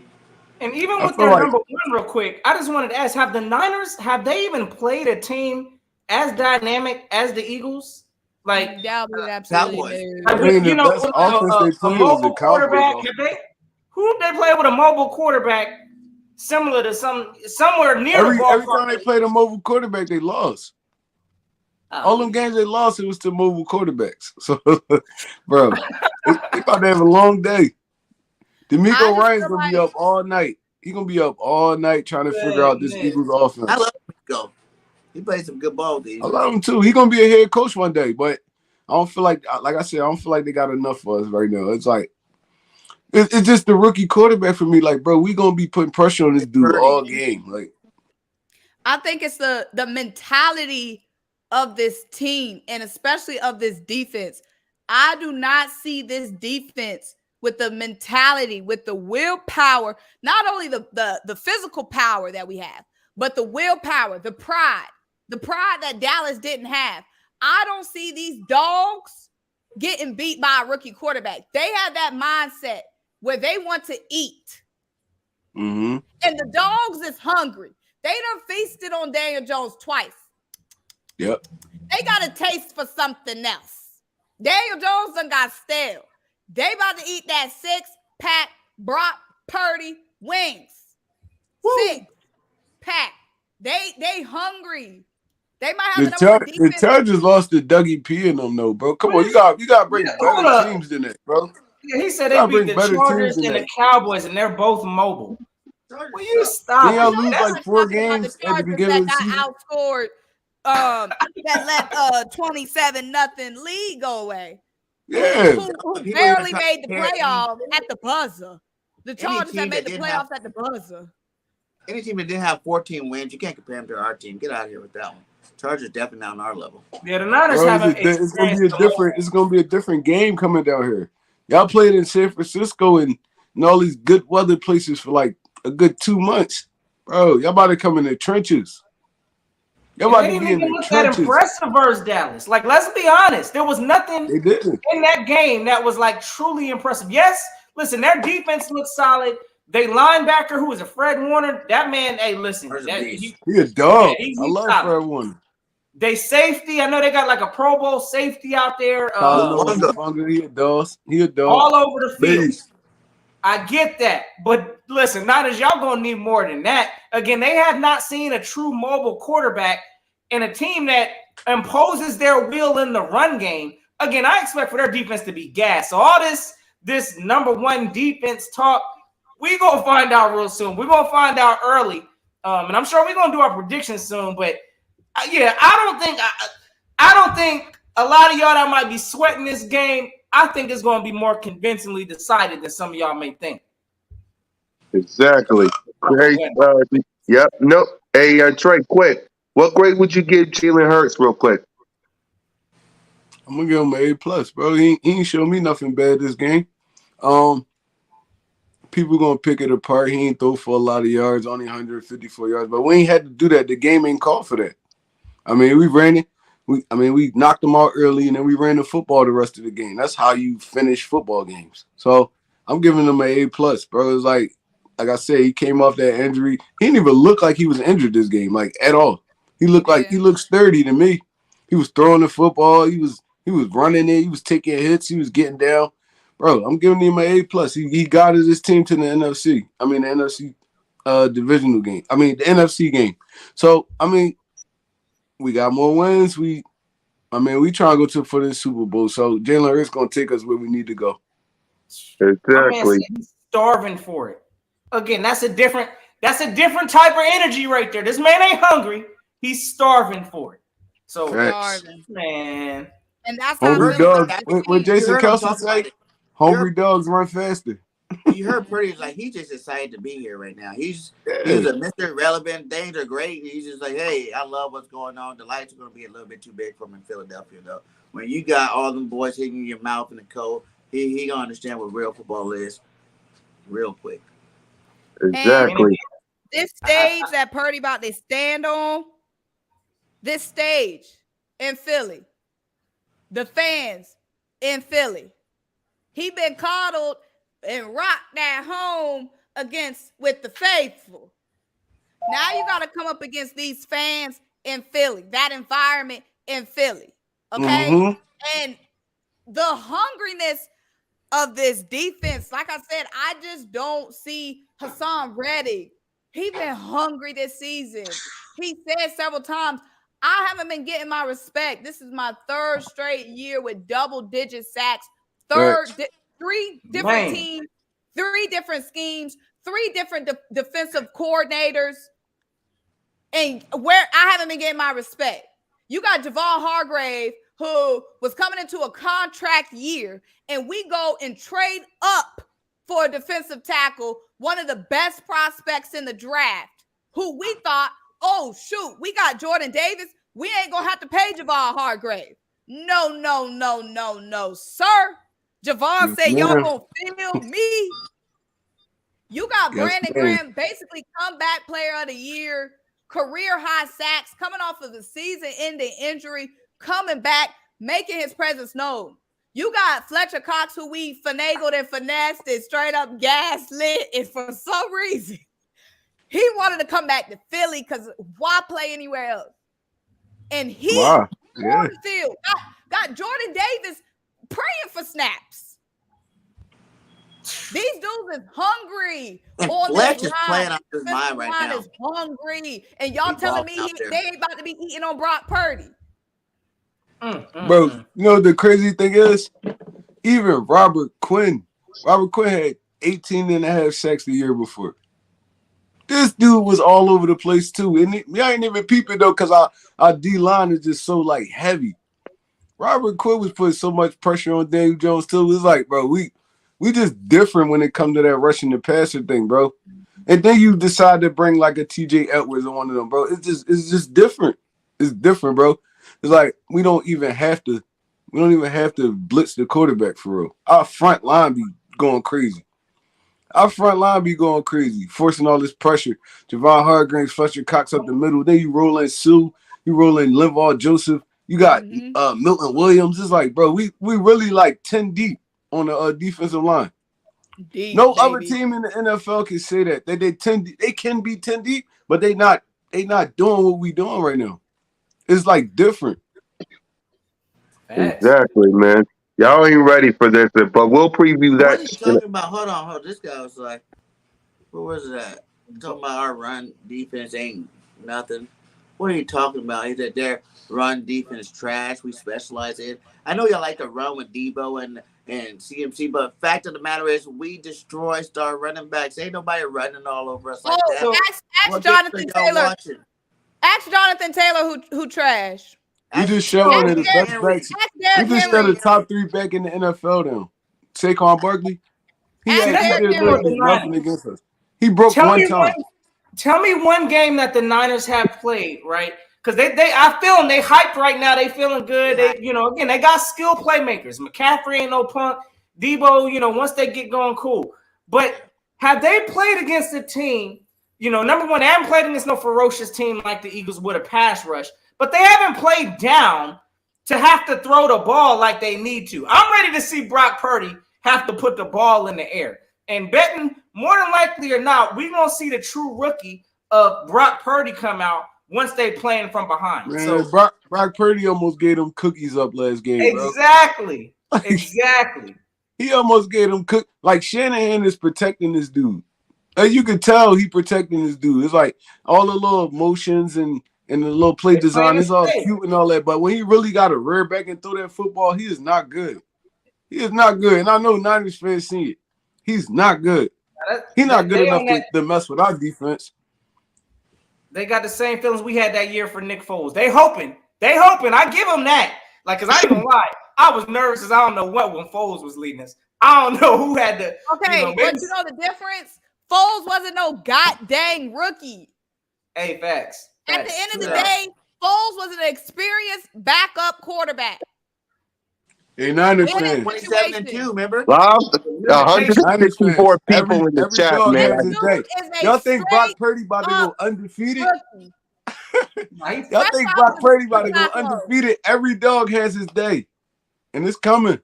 C: And even with their number 1, real quick, I just wanted to ask, have the Niners, have they even played a team as dynamic as the Eagles? Like,
B: absolutely.
C: I mean, you know, a mobile quarterback. Who they play with a mobile quarterback similar to somewhere near the ball?
H: Every time they played a mobile quarterback, they lost. All them games they lost, it was to mobile quarterbacks. So, bro, they about to have a long day. D'Amico Ryan's gonna be up all night. He's gonna be up all night trying to figure out this Eagles offense.
E: I love D'Amico. He plays some good ball, dude.
H: I love him too. He's gonna be a head coach one day, but I don't feel like I said, I don't feel like they got enough for us right now. It's like it's just the rookie quarterback for me. Like, bro, we gonna be putting pressure on this dude all game. Like,
B: I think it's the mentality of this team and especially of this defense. I do not see this defense with the mentality, with the willpower, not only the physical power that we have, but the willpower, the pride that Dallas didn't have. I don't see these dogs getting beat by a rookie quarterback. They have that mindset where they want to eat.
H: Mm-hmm.
B: And the dogs is hungry. They done feasted on Daniel Jones twice.
H: Yep.
B: They got a taste for something else. Daniel Jones done got stale. They about to eat that 6-pack Brock Purdy wings. Woo. 6-pack. They hungry. They might have the number one
H: The
B: defense.
H: Chargers lost to Dougie P in them though, bro. Come on, you got to bring better teams than that, bro.
C: Yeah, he said they beat the Chargers and the Cowboys, and they're both mobile. Will you stop?
H: Didn't y'all lose like 4 games at the beginning of the season?
B: Outscored, that let 27-0 lead go away.
H: Yeah,
B: Who barely made the playoffs at the buzzer. The Chargers that made the playoffs at the buzzer.
E: Any team that didn't have 14 wins, you can't compare them to our team. Get out of here with that one. Chargers definitely not on our level.
C: Yeah, the Niners haven't.
H: It's gonna be a different game coming down here. Y'all played in San Francisco and all these good weather places for like a good 2 months, bro. Y'all about to come in the trenches. Y'all about to be in the trenches. That
C: impressive versus Dallas. Like, let's be honest, there was nothing in that game that was like truly impressive. Yes, listen, their defense looks solid. They linebacker, who is a Fred Warner, that man, hey, listen.
H: He a dog. I love Fred Warner.
C: They safety, I know they got like a Pro Bowl safety out there.
H: He a dog. He a dog.
C: All over the field. I get that. But listen, Niners, y'all going to need more than that. Again, they have not seen a true mobile quarterback and a team that imposes their will in the run game. Again, I expect for their defense to be gassed. So all this number one defense talk, we're going to find out real soon. We're going to find out early. And I'm sure we're going to do our predictions soon. But, yeah, I don't think a lot of y'all that might be sweating this game, I think it's going to be more convincingly decided than some of y'all may think.
A: Exactly. Great. Yep. Nope. Hey, Trey, quick. What grade would you give Jalen Hurts real quick?
H: I'm going to give him an A+, bro. He ain't show me nothing bad this game. People going to pick it apart. He ain't throw for a lot of yards, only 154 yards. But we ain't had to do that. The game ain't called for that. I mean, we ran it. We knocked them out early, and then we ran the football the rest of the game. That's how you finish football games. So I'm giving him an A+, bro. It's like I said, he came off that injury. He didn't even look like he was injured this game, like at all. He looked like he looked sturdy to me. He was throwing the football. He was running it. He was taking hits. He was getting down. Bro, I'm giving him an A+. He guided his team to the NFC. I mean, the NFC divisional game. I mean, the NFC game. So, I mean, we got more wins. We trying to go for the Super Bowl. So Jalen Hurts gonna take us where we need to go.
A: Exactly.
C: He's starving for it. Again, that's a different type of energy right there. This man ain't hungry. He's starving for it. So man.
B: And that's how
H: hungry dogs. What Jason Kelce say? Hungry dogs run faster.
E: You heard pretty like he's just excited to be here right now. He's a Mr. Relevant. Things are great. He's just like, hey, I love what's going on. The lights are going to be a little bit too big for him in Philadelphia, though. When you got all them boys hitting your mouth in the cold, he gonna understand what real football is, real quick.
A: Exactly.
B: And this stage that Purdy about to stand on, this stage in Philly, the fans in Philly, he been coddled and rocked at home with the faithful. Now you got to come up against these fans in Philly, that environment in Philly, okay? Mm-hmm. And the hungriness of this defense, like I said, I just don't see Hassan Reddick. He been hungry this season. He said several times, I haven't been getting my respect. This is my third straight year with double-digit sacks. Three different teams, 3 different schemes, 3 different defensive coordinators, and where I haven't been getting my respect. You got Javon Hargrave, who was coming into a contract year, and we go and trade up for a defensive tackle, one of the best prospects in the draft, who we thought, oh, shoot, we got Jordan Davis. We ain't going to have to pay Javon Hargrave. No, sir. Javon said, y'all gonna feel me. You got Brandon Graham, basically comeback player of the year, career high sacks, coming off of the season-ending injury, coming back, making his presence known. You got Fletcher Cox, who we finagled and finessed and straight up gaslit, and for some reason, he wanted to come back to Philly because why play anywhere else? And he on the field got Jordan Davis praying for snaps. These dudes is hungry
E: And
B: on
E: Fletch
B: this
E: is playing
B: line.
E: out his
B: This
E: mind right
B: line
E: now.
B: is hungry. And y'all
E: He
B: telling
E: balling
B: me
E: out there.
B: they ain't about to be eating on Brock Purdy.
H: Bro, you know what the crazy thing is? Even Robert Quinn had 18 and a half sacks the year before. This dude was all over the place too. And I ain't even peeping though, because our D-line is just so like heavy. Robert Quinn was putting so much pressure on Daniel Jones too. It's like, bro, we just different when it comes to that rushing the passer thing, bro. And then you decide to bring like a TJ Edwards on one of them, bro. It's just different. It's different, bro. It's like we don't even have to blitz the quarterback for real. Our front line be going crazy. Forcing all this pressure. Javon Hargrave, Fletcher Cox up the middle. Then you roll in Sue, you roll in Linval Joseph. You got Milton Williams. It's like, bro, we really like 10 deep on the defensive line.
B: Deep,
H: no
B: baby.
H: other team in the NFL can say that. They can be 10 deep, but they not doing what we doing right now. It's like different.
A: Exactly, man. Y'all ain't ready for this, but we'll preview
E: What are you
A: that.
E: talking about? Hold on. This guy was like, what was that? Talking about our run defense ain't nothing. What are you talking about? He said their run defense trash. We specialize in. I know y'all like to run with Debo and CMC, but fact of the matter is we destroy star running backs. Ain't nobody running all over us like that.
B: Ask Jonathan Taylor. Ask Jonathan Taylor who trash.
H: We just showing that the best backs. We just showed a top 3 back in the NFL down. Saquon Barkley. He did nothing against us. He broke one time.
C: Tell me one game that the Niners have played, right? Because I feel them. They hyped right now. They feeling good. They, again, they got skilled playmakers. McCaffrey ain't no punk. Debo, once they get going, cool. But have they played against a team? Number one, they haven't played against no ferocious team like the Eagles with a pass rush. But they haven't played down to have to throw the ball like they need to. I'm ready to see Brock Purdy have to put the ball in the air. And betting, more than likely or not, we're going to see the true rookie of Brock Purdy come out once they playing from behind.
H: Man,
C: so
H: Brock Purdy almost gave them cookies up last game,
C: exactly.
H: Bro.
C: Exactly.
H: He almost gave them like Shanahan is protecting this dude. And you can tell he protecting this dude. It's like all the little motions and the little play design is all cute and all that. But when he really got to rear back and throw that football, he is not good. He is not good. And I know Niners fans see it. He's not good. He's not good enough to mess with our defense.
C: They got the same feelings we had that year for Nick Foles. They hoping. I give them that. Like, because I ain't gonna lie. I was nervous because I don't know what when Foles was leading us. I don't know who had to.
B: Okay, but you know the difference? Foles wasn't no goddamn rookie.
C: Hey, facts.
B: At the end of the day, Foles was an experienced backup quarterback.
H: Hey, Niners fans.
E: 27-2, remember?
A: 164 people in the chat, man.
H: Y'all think Brock Purdy about to go undefeated? Y'all think Brock Purdy about to go undefeated? Every dog has his day, and it's coming.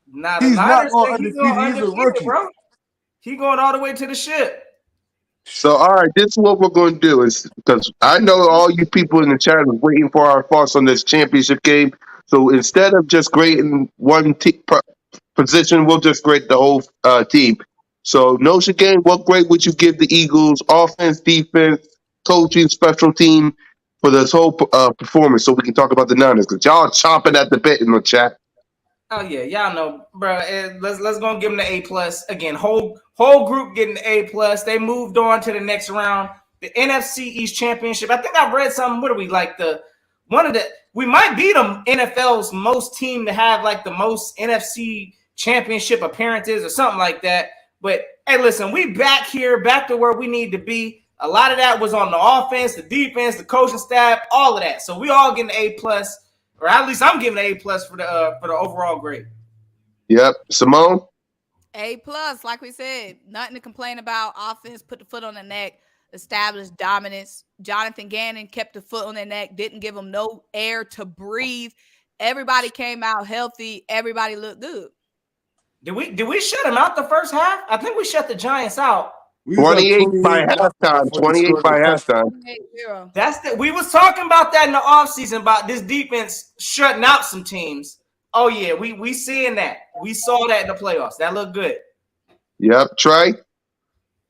H: He's not going undefeated. He's a rookie,
C: bro. He going all the way to the ship.
A: So, all right, this is what we're going to do is because I know all you people in the chat are waiting for our thoughts on this championship game. So instead of just grading one position, we'll just grade the whole team. So, Notion game, what grade would you give the Eagles? Offense, defense, coaching, special team for this whole performance, so we can talk about the Niners because y'all are chomping at the bit in the chat.
C: Oh yeah, y'all know, bro. Let's go and give them the A+ again. Whole group getting the A+. They moved on to the next round, the NFC East Championship. I think I read something. What are we like we might beat them NFL's most team to have like the most NFC Championship appearances or something like that. But hey, listen, we back here, back to where we need to be. A lot of that was on the offense, the defense, the coaching staff, all of that. So we all getting A+. Or at least I'm giving an A+ for the overall grade.
A: Yep, Symone.
B: A+, like we said, nothing to complain about. Offense put the foot on the neck, established dominance. Jonathan Gannon kept the foot on their neck, didn't give them no air to breathe. Everybody came out healthy. Everybody looked good.
C: Did we shut them out the first half? I think we shut the Giants out.
A: 28 by halftime. 28 by halftime.
C: We was talking about that in the offseason about this defense shutting out some teams. Oh yeah, we seeing that. We saw that in the playoffs. That looked good.
A: Yep, Trey.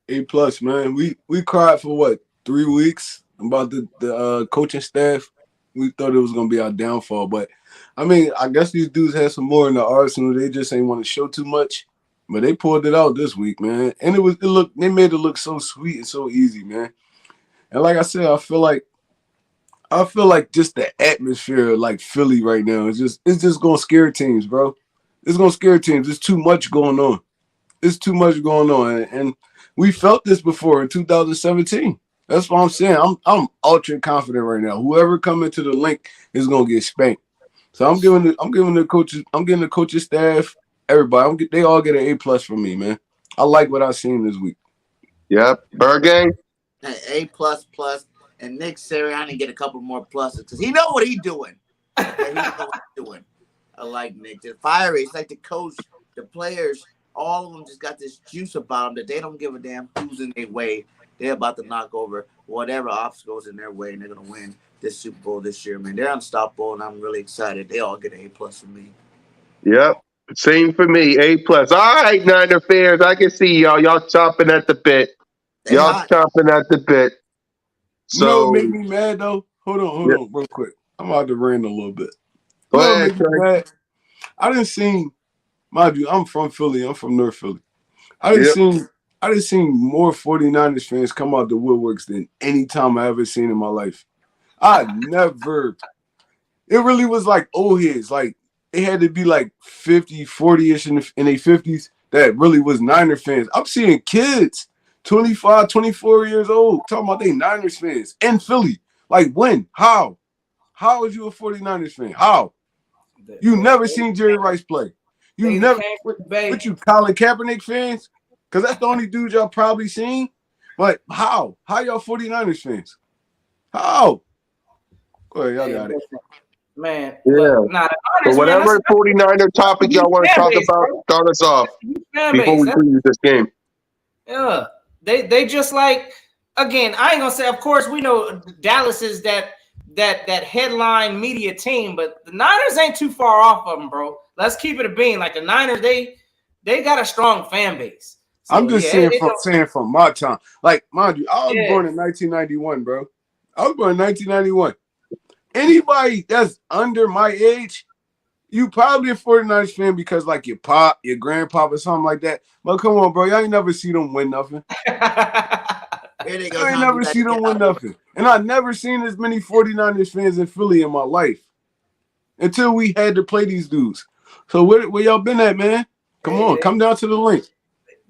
H: A+, man. We cried for what, 3 weeks about the coaching staff. We thought it was gonna be our downfall, but I mean, I guess these dudes had some more in the arsenal. They just ain't want to show too much, but they pulled it out this week, man. And they made it look so sweet and so easy, man. And like I said, I feel like just the atmosphere of like Philly right now it's just gonna scare teams, bro. It's gonna scare teams. There's too much going on. It's too much going on, and we felt this before in 2017. That's what I'm saying. I'm ultra confident right now. Whoever come into the link is gonna get spanked. So I'm giving the coaches staff, everybody. They all get an A+ from me, man. I like what I've seen this week.
A: Yep, Bergay.
E: A++, and Nick Sirianni get a couple more pluses because he know what he's doing. Yeah, he know what he's doing. I like Nick. The fiery. It's like the coach, the players. All of them just got this juice about them that they don't give a damn who's in their way. They're about to knock over whatever obstacles in their way, and they're going to win this Super Bowl this year, man. They're unstoppable, and I'm really excited. They all get an A+ from me.
A: Yep, same for me. A+. All right, Niner fans, I can see y'all. Y'all chomping at the bit.
E: They
A: Y'all
E: hot.
A: chomping at the bit.
H: You know
A: So
H: what made me mad though? Hold on, real quick. I'm about to rant a little bit.
A: go
H: You know what
A: ahead,
H: made me
A: Trey.
H: mad? I didn't see, mind you, I'm from Philly. I'm from North Philly. I didn't see more 49ers fans come out the woodworks than any time I ever seen in my life. It really was like old heads. Like it had to be like 50, 40-ish in their 50s that really was Niner fans. I'm seeing kids, 25, 24 years old, talking about they Niners fans in Philly. Like when? How? How is you a 49ers fan? How? You never seen Jerry Rice play. You never. What you Colin Kaepernick fans? Because that's the only dude y'all probably seen. But how? How y'all 49ers fans? How? Go ahead, y'all got it.
C: Man,
A: Yeah.
C: look, nah,
A: But whatever 49er topic y'all want to talk about, start us off before we preview this game.
C: Yeah, they just like, again, I ain't gonna say, of course we know Dallas is that headline media team, but the Niners ain't too far off of them, bro. Let's keep it a bean. Like the Niners, they got a strong fan base. So,
H: I'm just saying from my time. Like, mind you, I was born in 1991, bro. I was born in 1991. Anybody that's under my age, you probably a 49ers fan because like your pop, your grandpop or something like that. But come on, bro. Y'all ain't never see them win nothing. I ain't never see them win nothing. And I never seen as many 49ers fans in Philly in my life until we had to play these dudes. So where y'all been at, man? Come on, come down to the link.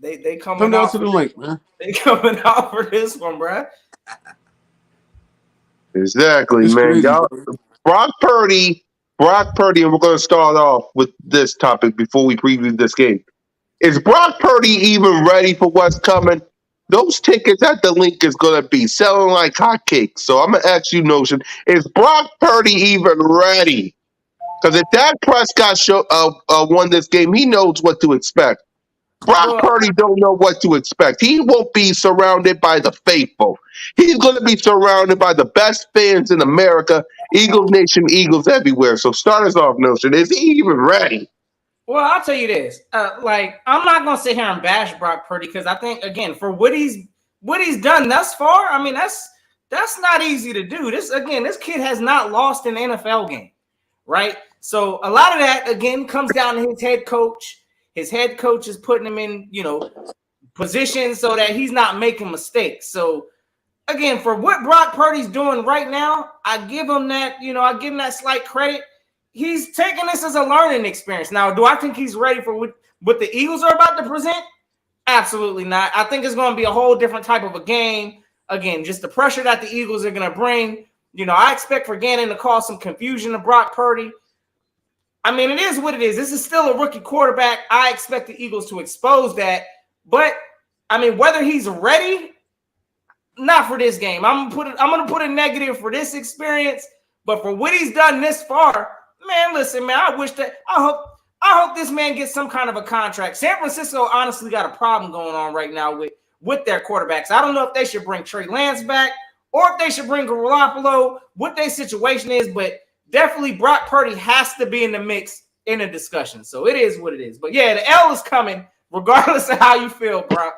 C: They
H: come down to the link, man.
C: They coming out for this one, bro.
A: Exactly,
H: It's
A: man.
H: crazy,
A: Y'all, Brock Purdy, and we're going to start off with this topic before we preview this game. Is Brock Purdy even ready for what's coming? Those tickets at the link is going to be selling like hotcakes. So I'm going to ask you, Notion, is Brock Purdy even ready? Because if Dak Prescott won this game, he knows what to expect. Brock Purdy don't know what to expect. He won't be surrounded by the faithful. He's going to be surrounded by the best fans in America, Eagles Nation, Eagles everywhere. So start us off, Notion. Is he even ready?
C: Well, I'll tell you this. Like, I'm not going to sit here and bash Brock Purdy because I think, again, for what he's done thus far, I mean, that's not easy to do. This kid has not lost an NFL game, right? So a lot of that, again, comes down to his head coach. His head coach is putting him in, positions so that he's not making mistakes. So, again, for what Brock Purdy's doing right now, I give him that, I give him that slight credit. He's taking this as a learning experience. Now, do I think he's ready for what the Eagles are about to present? Absolutely not. I think it's going to be a whole different type of a game. Again, just the pressure that the Eagles are going to bring. I expect for Gannon to cause some confusion to Brock Purdy. I mean, it is what it is. This is still a rookie quarterback. I expect the Eagles to expose that. But, I mean, whether he's ready, not for this game. I'm gonna put a negative for this experience. But for what he's done this far, man, listen, man, I hope this man gets some kind of a contract. San Francisco honestly got a problem going on right now with their quarterbacks. I don't know if they should bring Trey Lance back or if they should bring Garoppolo, what their situation is, but definitely Brock Purdy has to be in the mix in a discussion. So it is what it is. But yeah, the L is coming regardless of how you feel, bro.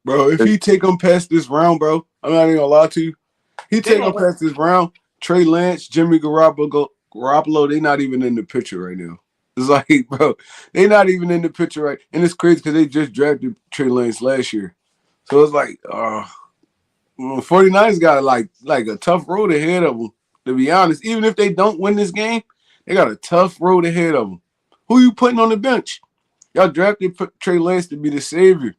H: Bro, if he take them past this round, bro, I'm not even gonna lie to you. He
C: They
H: take them
C: gonna
H: past this round. Trey Lance, Jimmy Garoppolo, they not even in the picture right now. It's like, bro, they not even in the picture right. And it's crazy because they just drafted Trey Lance last year. So it's like, 49ers got like a tough road ahead of them, to be honest. Even if they don't win this game, they got a tough road ahead of them. Who you putting on the bench? Y'all drafted Trey Lance to be the savior.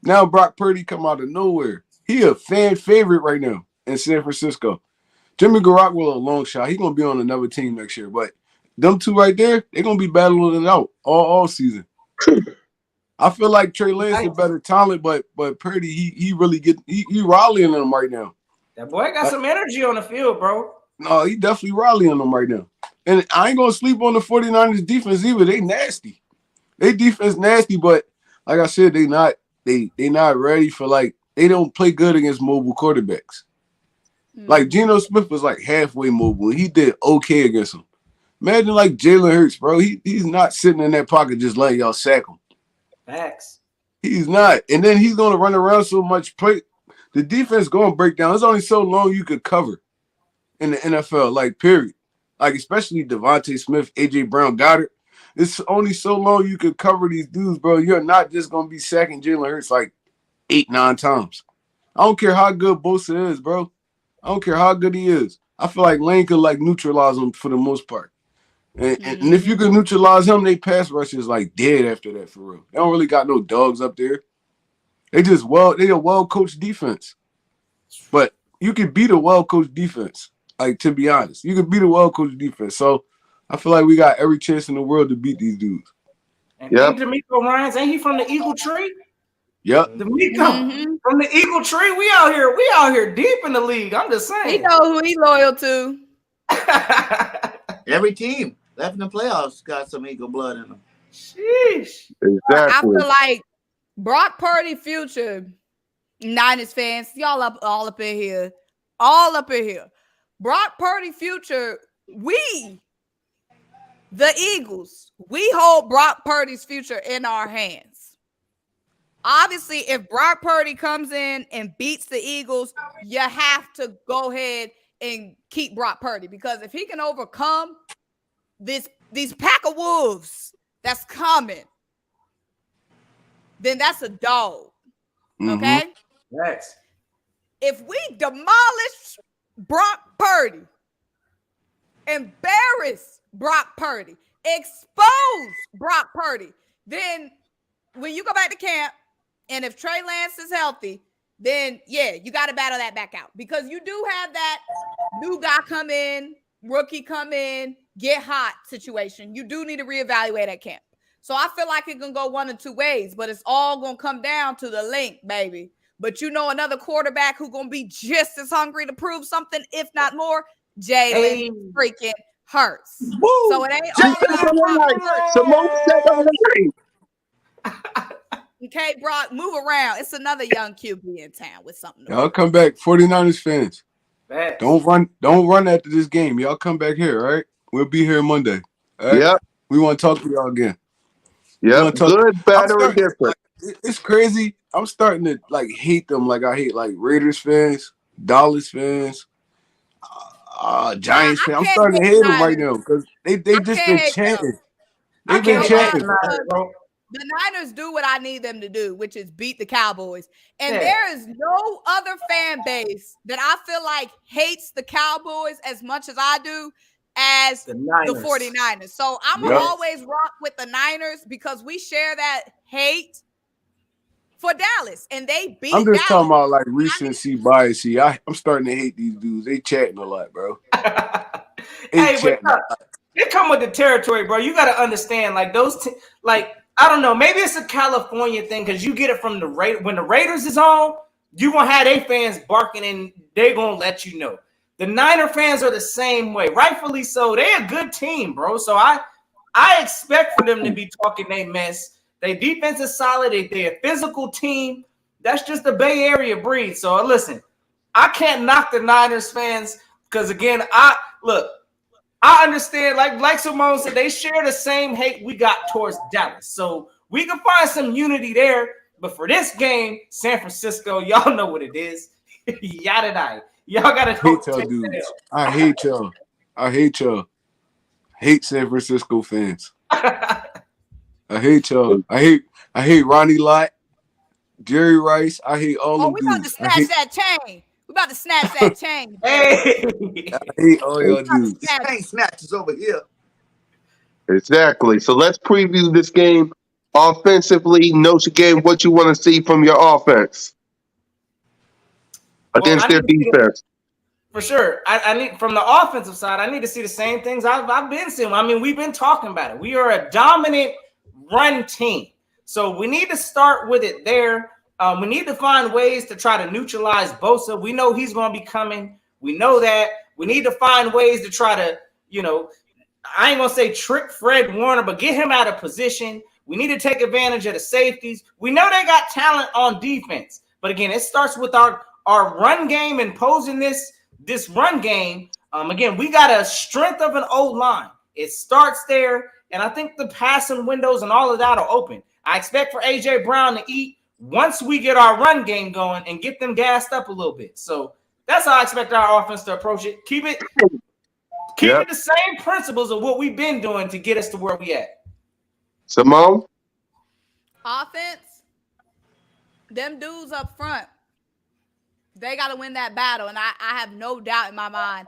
H: Now Brock Purdy come out of nowhere. He a fan favorite right now in San Francisco. Jimmy Garoppolo a long shot. He gonna be on another team next year. But them two right there, they're gonna be battling it out all season. I feel like Trey Lance is a better talent, but Purdy, he really he rallying them right now.
C: That boy got some energy on the field, bro.
H: No, he definitely rallying them right now. And I ain't gonna sleep on the 49ers defense either. They nasty. They defense nasty, but like I said, they not ready for they don't play good against mobile quarterbacks. Like Geno Smith was like halfway mobile. And he did okay against him. Imagine like Jalen Hurts, bro. He's not sitting in that pocket just letting y'all sack him.
C: Facts.
H: He's not. And then he's gonna run around so much play. The defense gonna break down. It's only so long you could cover in the NFL, period. Like especially Devontae Smith, AJ Brown, Goddard. It's only so long you could cover these dudes, bro. You're not just gonna be sacking Jalen Hurts 8-9 times. I don't care how good Bosa is, bro. I don't care how good he is. I feel like Lane could neutralize him for the most part. And if you could neutralize him, they pass rush is dead after that for real. They don't really got no dogs up there. They a well-coached defense. But you can beat a well-coached defense. To be honest. You can beat a well-coached defense. So I feel like we got every chance in the world to beat these dudes.
C: And DeMeco Ryans, ain't he from the Eagle Tree?
H: Yep.
C: DeMeco from the Eagle Tree. We out here deep in the league. I'm just saying.
B: He know who he loyal to.
E: Every team left in the playoffs got some Eagle blood in them.
C: Sheesh.
A: Exactly.
B: I feel like Brock Purdy future, Niners fans, y'all all up in here. All up in here. Brock Purdy future, we, the Eagles, we hold Brock Purdy's future in our hands. Obviously, if Brock Purdy comes in and beats the Eagles, you have to go ahead and keep Brock Purdy, because if he can overcome these pack of wolves that's coming, then that's a dog. Okay?
C: Yes.
B: If we demolish Brock Purdy, embarrass Brock Purdy, expose Brock Purdy, then when you go back to camp, and if Trey Lance is healthy, then yeah, you got to battle that back out, because you do have that new guy come in, rookie come in, get hot situation. You do need to reevaluate at camp. So I feel like it can go one of two ways, but it's all going to come down to the link, baby. But another quarterback who's going to be just as hungry to prove something, if not more, Jalen freaking Hurts.
A: Woo!
B: So it ain't
A: Symone said all right.
B: okay, Brock, move around. It's another young QB in town with something.
H: Y'all come back, 49ers fans.
C: Facts.
H: Don't run after this game. Y'all come back here, all right? We'll be here Monday. All right?
A: Yep.
H: We want to talk to y'all again.
A: Yep. Good, better, or different.
H: It's crazy. I'm starting to hate them like I hate Raiders fans, Dallas fans, Giants fans. I'm starting to hate them right now because they just been chanting. They've been chanting.
B: The Niners do what I need them to do, which is beat the Cowboys. And there is no other fan base that I feel like hates the Cowboys as much as I do as the 49ers. So I'm going to always rock with the Niners because we share that hate for Dallas. And they beat
H: I'm just
B: Dallas.
H: talking about recency bias. See, I'm starting to hate these dudes. They chatting a lot, bro.
C: Hey, but they come with the territory, bro. You got to understand, I don't know. Maybe it's a California thing because you get it from the when the Raiders is on, you gonna have their fans barking and they gonna let you know. The Niner fans are the same way, rightfully so. They're a good team, bro. So I expect for them to be talking they mess. Their defense is solid. They're a physical team. That's just the Bay Area breed. So listen, I can't knock the Niners fans because again, I understand, like Symone said, they share the same hate we got towards Dallas. So We can find some unity there. But for this game, San Francisco, y'all know what it is. Yada die. Y'all gotta
H: hate y'all dudes. I hate y'all. I hate y'all. Hate San Francisco fans. I hate y'all. I hate Ronnie Lott, Jerry Rice. I hate all them
B: we
H: dudes.
B: about to snatch that chain. We about to snatch that chain.
C: Hey.
H: I hate all y'all dudes.
E: Chain snatches over here.
A: Exactly. So let's preview this game offensively. Note game, what you want to see from your offense against their defense.
C: For sure. I need, from the offensive side, I need to see the same things I've been seeing. I mean, we've been talking about it. We are a dominant run team. So we need to start with it there. We need to find ways to try to neutralize Bosa. We know he's going to be coming. We know that. We need to find ways to try to, I ain't going to say trick Fred Warner, but get him out of position. We need to take advantage of the safeties. We know they got talent on defense. But again, it starts with our run game and posing this run game. Again, we got a strength of an O-line. It starts there, and I think the passing windows and all of that are open. I expect for A.J. Brown to eat once we get our run game going and get them gassed up a little bit. So that's how I expect our offense to approach it. Keep it the same principles of what we've been doing to get us to where we at.
A: Symone?
B: Offense, them dudes up front, they got to win that battle. And I have no doubt in my mind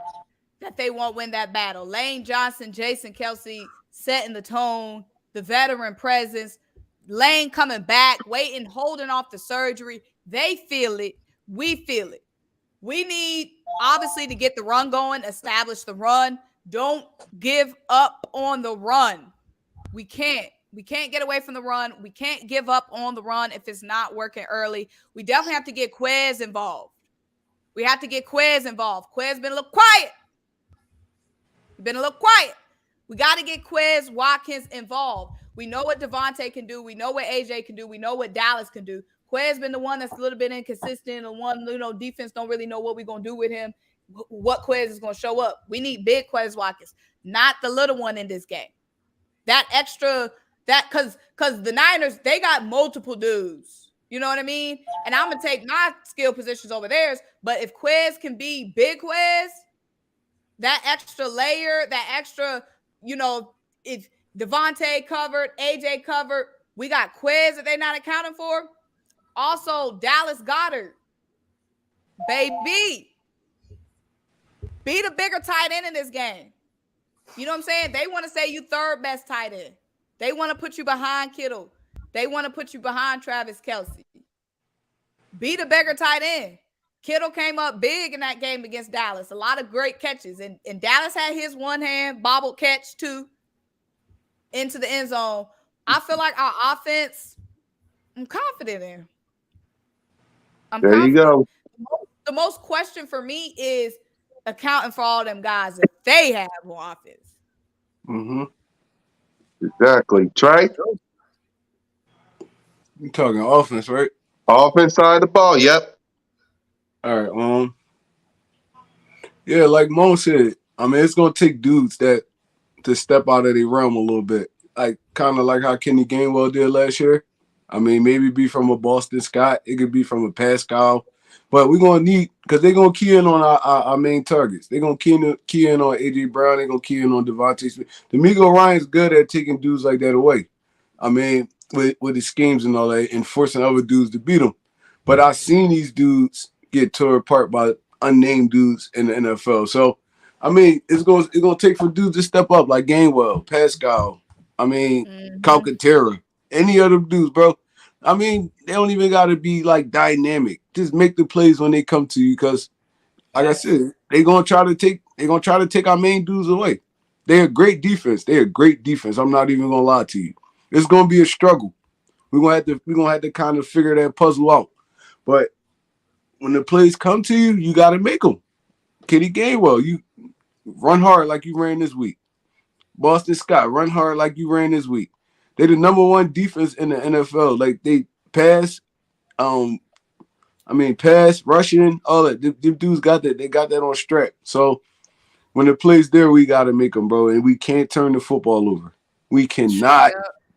B: that they won't win that battle. Lane Johnson, Jason Kelsey setting the tone, the veteran presence, Lane coming back, waiting, holding off the surgery. They feel it. We feel it. We need, obviously, to get the run going, establish the run. Don't give up on the run. We can't. We can't get away from the run. We can't give up on the run if it's not working early. We definitely have to get Quez involved. We have to get Quez involved. Quez been a little quiet. We got to get Quez Watkins involved. We know what Devontae can do. We know what AJ can do. We know what Dallas can do. Quez been the one that's a little bit inconsistent. The one, defense don't really know what we're going to do with him, what Quez is going to show up. We need big Quez Watkins, not the little one in this game. That extra, because the Niners, they got multiple dudes. You know what I mean? And I'm going to take my skill positions over theirs. But if Quez can be big Quez, that extra layer, that extra, if Devontae covered, AJ covered, we got Quez that they're not accounting for. Also, Dallas Goedert. Baby. Be the bigger tight end in this game. You know what I'm saying? They want to say you third best tight end. They want to put you behind Kittle. They want to put you behind Travis Kelce. Be the bigger tight end. Kittle came up big in that game against Dallas. A lot of great catches. And Dallas had his one-hand bobbled catch, too, into the end zone. I feel like our offense, I'm confident in.
A: There you go.
B: The most question for me is accounting for all them guys if they have on offense.
A: Mm-hmm. Exactly. Trey?
H: You talking offense, right?
A: Offense side of the ball, yep.
H: All right. Yeah, like Mo said, I mean, it's gonna take dudes to step out of their realm a little bit. Like kind of like how Kenny Gainwell did last year. I mean, maybe be from a Boston Scott, it could be from a Pascal. But we're gonna need, because they're gonna key in on our main targets. They're gonna key in on AJ Brown, they're gonna key in on Devontae Smith. D'Amico Ryan's good at taking dudes like that away. I mean, with his schemes and all that, and forcing other dudes to beat them. But I've seen these dudes get torn apart by unnamed dudes in the NFL. So, I mean, it's gonna take for dudes to step up, like Gainwell, Pascal. I mean, Calcaterra, any other dudes, bro. I mean, they don't even gotta be like dynamic. Just make the plays when they come to you, because, like I said, they're gonna try to take our main dudes away. They're a great defense. I'm not even gonna lie to you. It's gonna be a struggle. We're gonna have to kind of figure that puzzle out. But when the plays come to you, you gotta make them. Kenny Gainwell, you run hard like you ran this week. Boston Scott, run hard like you ran this week. They're the number one defense in the NFL. Like, they pass, pass, rushing, all that. Them dudes got that. They got that on strap. So when the play's there, we got to make them, bro. And we can't turn the football over. We cannot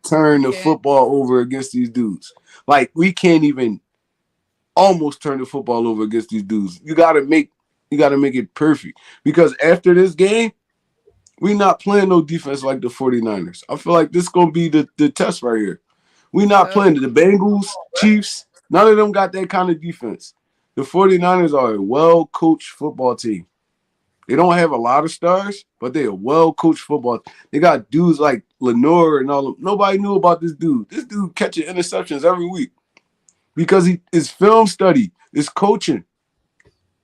H: turn the
B: Yeah.
H: football over against these dudes. Like, we can't even almost turn the football over against these dudes. You gotta make it perfect. Because after this game, we not playing no defense like the 49ers. I feel like this is gonna be the test right here. We not
B: Yep.
H: playing the Bengals, Chiefs. None of them got that kind of defense. The 49ers are a well-coached football team. They don't have a lot of stars, but they're a well-coached football. They got dudes like Lenore and all of them. Nobody knew about this dude. This dude catching interceptions every week because he is film study, is coaching.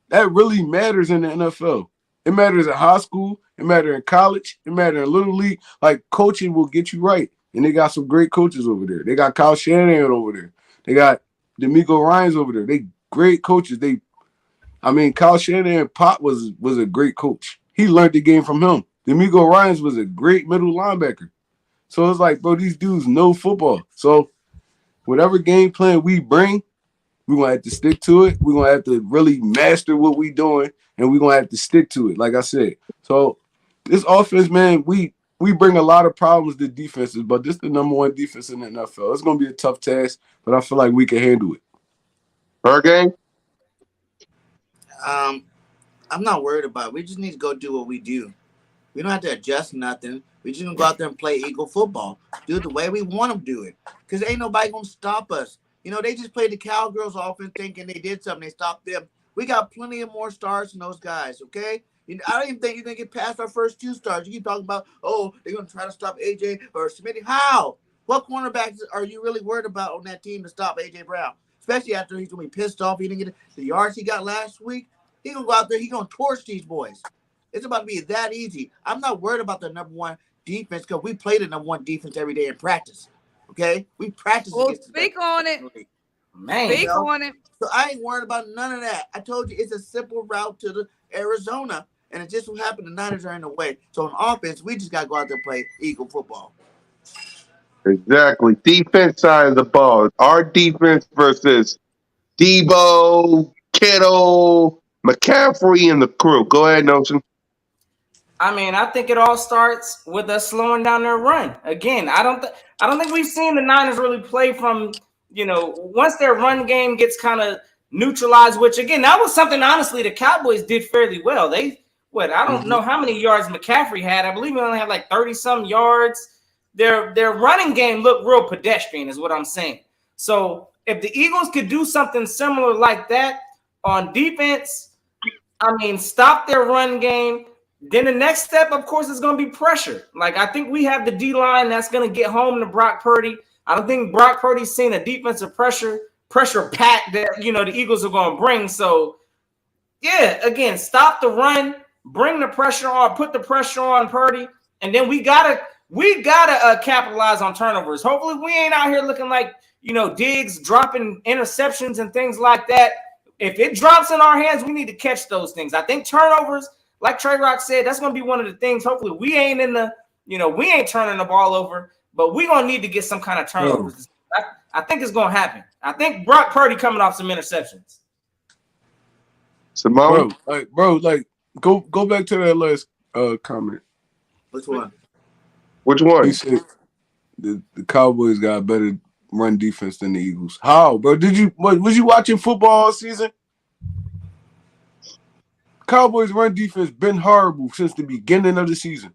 H: That really matters in the NFL. It matters in high school. It matters in college. It matters in Little League. Like, coaching will get you right. And they got some great coaches over there. They got Kyle Shanahan over there. They got D'Amico Ryans over there. They great coaches. Kyle Shanahan Pop was a great coach. He learned the game from him. D'Amico Ryans was a great middle linebacker. So it's like, bro, these dudes know football. So whatever game plan we bring, we're going to have to stick to it. We're going to have to really master what we're doing, and we're going to have to stick to it, like I said. So this offense, man, we bring a lot of problems to defenses, but this is the number one defense in the NFL. It's going to be a tough task, but I feel like we can handle it.
A: Hurricane?
E: I'm not worried about it. We just need to go do what we do. We don't have to adjust nothing. We just gonna go out there and play Eagle football. Do it the way we want them to do it. Because ain't nobody gonna stop us. You know, they just played the Cowgirls offense thinking they did something. They stopped them. We got plenty of more stars than those guys, okay? I don't even think you're going to get past our first 2 stars. You keep talking about, oh, they're going to try to stop AJ or Symone. How? What cornerbacks are you really worried about on that team to stop AJ Brown? Especially after he's going to be pissed off. He didn't get the yards he got last week. He's going to go out there. He's going to torch these boys. It's about to be that easy. I'm not worried about the number one defense because we play the number one defense every day in practice. Okay? We practice against
B: speak on it.
C: Man,
B: Speak on it.
E: So I ain't worried about none of that. I told you it's a simple route to the Arizona, and it just will happen. The Niners are in the way. So on offense, we just got to go out there and play Eagle football.
A: Exactly. Defense side of the ball. Our defense versus Debo, Kittle, McCaffrey, and the crew. Go ahead, Notion.
C: I mean, I think it all starts with us slowing down their run. Again, I don't think we've seen the Niners really play from, once their run game gets kind of neutralized, which again, that was something honestly the Cowboys did fairly well. I don't know how many yards McCaffrey had. I believe he only had like 30-some yards. Their running game looked real pedestrian, is what I'm saying. So if the Eagles could do something similar like that on defense, I mean, stop their run game, then the next step, of course, is going to be pressure. Like, I think we have the D-line that's going to get home to Brock Purdy. I don't think Brock Purdy's seen a defensive pressure pack that, the Eagles are going to bring. So, yeah, again, stop the run, bring the pressure on, put the pressure on Purdy, and then we gotta capitalize on turnovers. Hopefully we ain't out here looking like, Diggs dropping interceptions and things like that. If it drops in our hands, we need to catch those things. I think turnovers, like Trey Rock said, that's going to be one of the things. Hopefully we ain't we ain't turning the ball over, but we're going to need to get some kind of turnovers. I think it's going to happen. I think Brock Purdy coming off some interceptions.
A: Symone?
H: Bro, go back to that last comment.
E: Which one?
A: Which one?
H: He said the Cowboys got a better run defense than the Eagles. How, bro? Was you watching football all season? Cowboys run defense been horrible since the beginning of the season.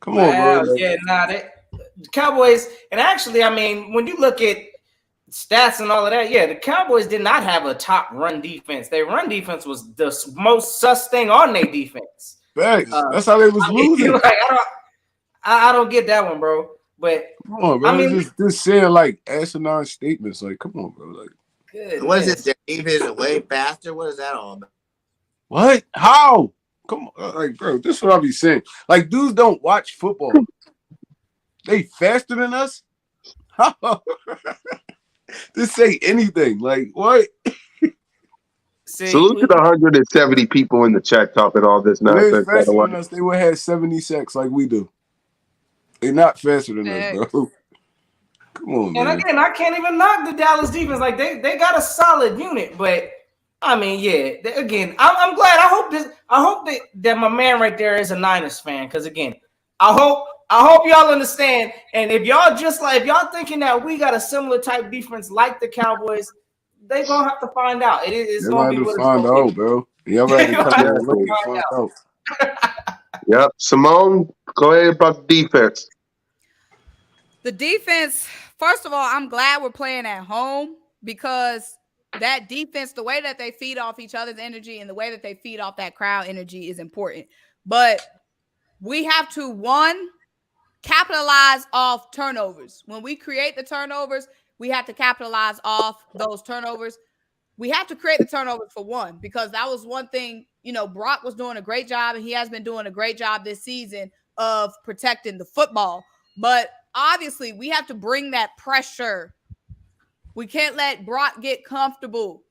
H: Come on, bro.
C: Yeah, the Cowboys, and actually, I mean, when you look at stats and all of that, yeah, the Cowboys did not have a top run defense. Their run defense was the most sus thing on their defense.
H: Facts. That's how they was losing.
C: Like, I don't get that one, bro. But
H: come on, bro.
C: I mean,
H: just saying like asinine statements. Like, come on, bro. Like,
E: what is it? David way faster? What is that all about?
H: What? How? Come on, like, bro. This is what I be saying. Like, dudes don't watch football. They faster than us. Just say anything. Like, what?
A: Salute to the 170 people in the chat talking all this nonsense.
H: If they faster than us, they would have 70 sacks like we do. They're not faster than us, bro. Come on, man.
C: And again, I can't even knock the Dallas defense. Like, they got a solid unit, but I mean, yeah. Again, I'm glad. I hope that my man right there is a Niners fan, because again, I hope I hope y'all understand. And if y'all thinking that we got a similar type defense like the Cowboys, they gonna have to find out. It's
H: They're
C: gonna
H: gonna
C: be
H: have to
C: what it's
H: find
C: gonna
H: out,
C: be.
H: bro. Y'all gonna have to come here and look and
C: Find
H: find out.
A: Yep. Symone, go ahead about the defense.
B: The defense, first of all, I'm glad we're playing at home because that defense, the way that they feed off each other's energy and the way that they feed off that crowd energy is important. But we have to, one, capitalize off turnovers. When we create the turnovers, we have to capitalize off those turnovers. We have to create the turnovers for one, because that was one thing, Brock was doing a great job, and he has been doing a great job this season of protecting the football. But obviously, we have to bring that pressure. We can't let Brock get comfortable.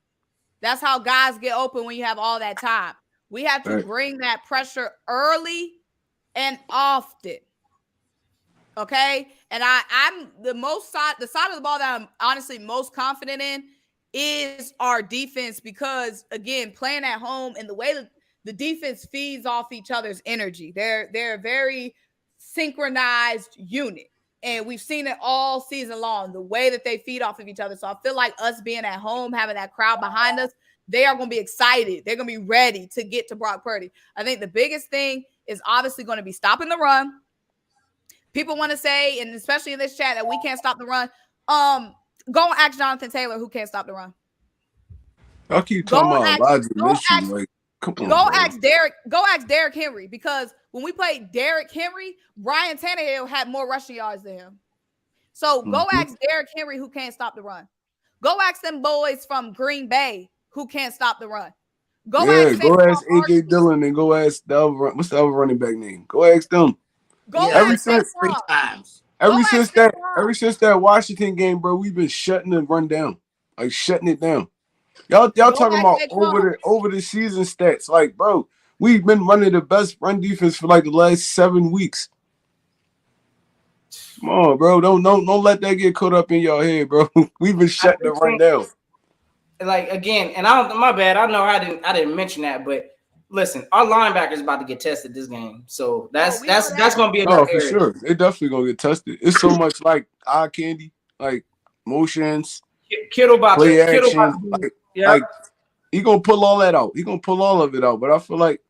B: That's how guys get open when you have all that time. We have to bring that pressure early and often. Okay? And I'm the side of the ball that I'm honestly most confident in is our defense, because again, playing at home and the way that the defense feeds off each other's energy. They're a very synchronized unit. And we've seen it all season long, the way that they feed off of each other. So I feel like us being at home, having that crowd behind us, they are going to be excited. They're going to be ready to get to Brock Purdy. I think the biggest thing is obviously going to be stopping the run. People want to say, and especially in this chat, that we can't stop the run. Go and ask Jonathan Taylor who can't stop the run.
H: Y'all keep talking about Elijah Mitchell. Like, come on,
B: go ask Derrick Henry, because when we played Derrick Henry, Ryan Tannehill had more rushing yards than him. So go ask Derrick Henry who can't stop the run. Go ask them boys from Green Bay who can't stop the run.
H: Go ask AJ Dillon and go ask what's the other running back name? Go ask them. Ever since that Washington game, bro, we've been shutting the run down, like shutting it down. Y'all talking about over the season stats, like, bro, we've been running the best run defense for like the last 7 weeks. Come on, bro, don't let that get caught up in your head, bro. We've been shutting the run down.
C: Like, again, and my bad. I know I didn't mention that, but listen, our linebackers about to get tested this game, so that's gonna be another area.
H: For sure. They're definitely gonna get tested. It's so much like eye candy, like motions,
C: Kittle about
H: play
C: to
H: action. Like he gonna pull all that out. He gonna pull all of it out. But I feel like,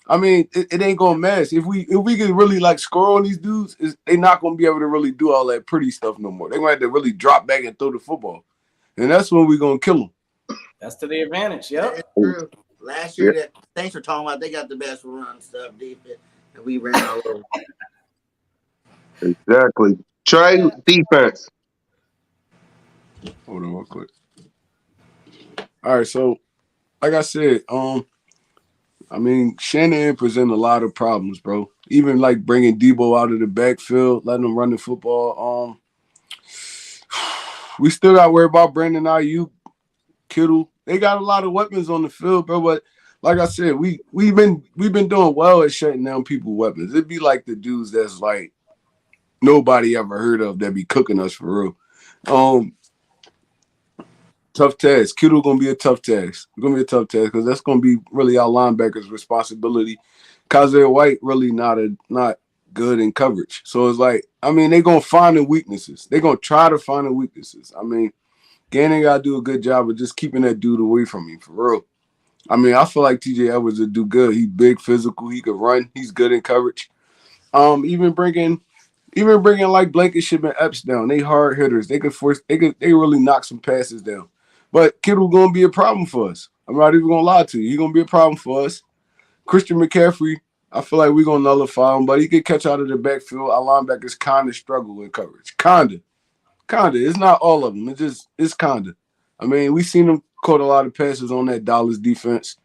H: I mean, it ain't gonna matter if we can really like score on these dudes. They're not gonna be able to really do all that pretty stuff no more. They're gonna have to really drop back and throw the football, and that's when we're gonna kill them.
C: That's to the advantage. Yep.
E: It's true. Last year, that thanks for talking about, they got the best run stuff defense, and we ran all over.
A: Exactly. Trey, defense.
H: Hold on real quick. All right, so like I said, I mean, Shanahan present a lot of problems, bro. Even like bringing Debo out of the backfield, letting him run the football. We still got to worry about Brandon Ayuk, Kittle. They got a lot of weapons on the field, bro. But like I said, we've been doing well at shutting down people's weapons. It'd be like the dudes that's like nobody ever heard of that be cooking us for real. Tough task. Kittle gonna be a tough task. It's gonna be a tough task because that's gonna be really our linebackers' responsibility. Kaiser White really not good in coverage. So it's like, I mean, they're gonna find the weaknesses. They're gonna try to find the weaknesses. I mean, Gannon gotta do a good job of just keeping that dude away from me, for real. I mean, I feel like TJ Edwards would do good. He's big, physical, he could run, he's good in coverage. Even bringing like Blankenship and Epps down. They hard hitters. They really knock some passes down. But Kittle gonna be a problem for us. I'm not even gonna lie to you. He's gonna be a problem for us. Christian McCaffrey, I feel like we're gonna nullify him, but he could catch out of the backfield. Our linebackers kind of struggle in coverage. Kinda. It's not all of them. It's kinda. I mean, we seen them caught a lot of passes on that Dallas defense.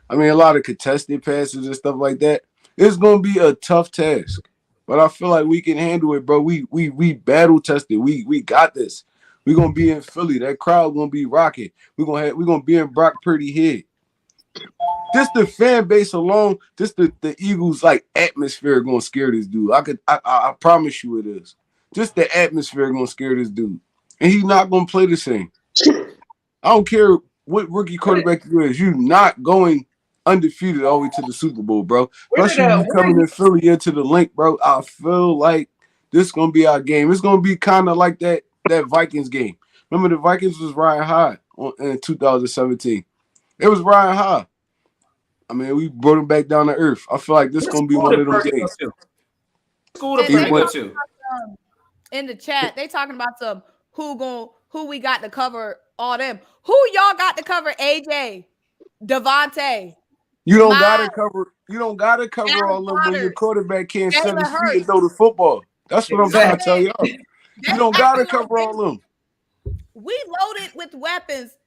H: I mean, a lot of contested passes and stuff like that. It's gonna be a tough task. But I feel like we can handle it, bro. We battle tested. We got this. We're gonna be in Philly. That crowd gonna be rocking. We're gonna be in Brock Purdy head. Just the fan base alone, just the Eagles like atmosphere gonna scare this dude. I promise you it is. Just the atmosphere gonna scare this dude. And he's not gonna play the same. I don't care what rookie quarterback you is. You're not going undefeated all the way to the Super Bowl, bro.
C: Where
H: Especially
C: did,
H: when you coming in Philly into the link, bro. I feel like this is gonna be our game. It's gonna be kind of like that Vikings game. Remember the Vikings was riding high in 2017. It was riding high. I mean, we brought them back down to earth. I feel like this is gonna be one of them games.
C: School to go to.
B: In the chat, they talking about some who we got to cover all them. Who y'all got to cover? AJ, Devontae.
H: You don't gotta cover. You don't gotta cover
B: Aaron
H: all them when your
B: Rodgers,
H: quarterback can't set
B: Jalen
H: his feet
B: Hurts.
H: and throw the football. That's what I'm trying to tell y'all. You don't gotta
B: Exactly.
H: cover all them.
B: We loaded with weapons.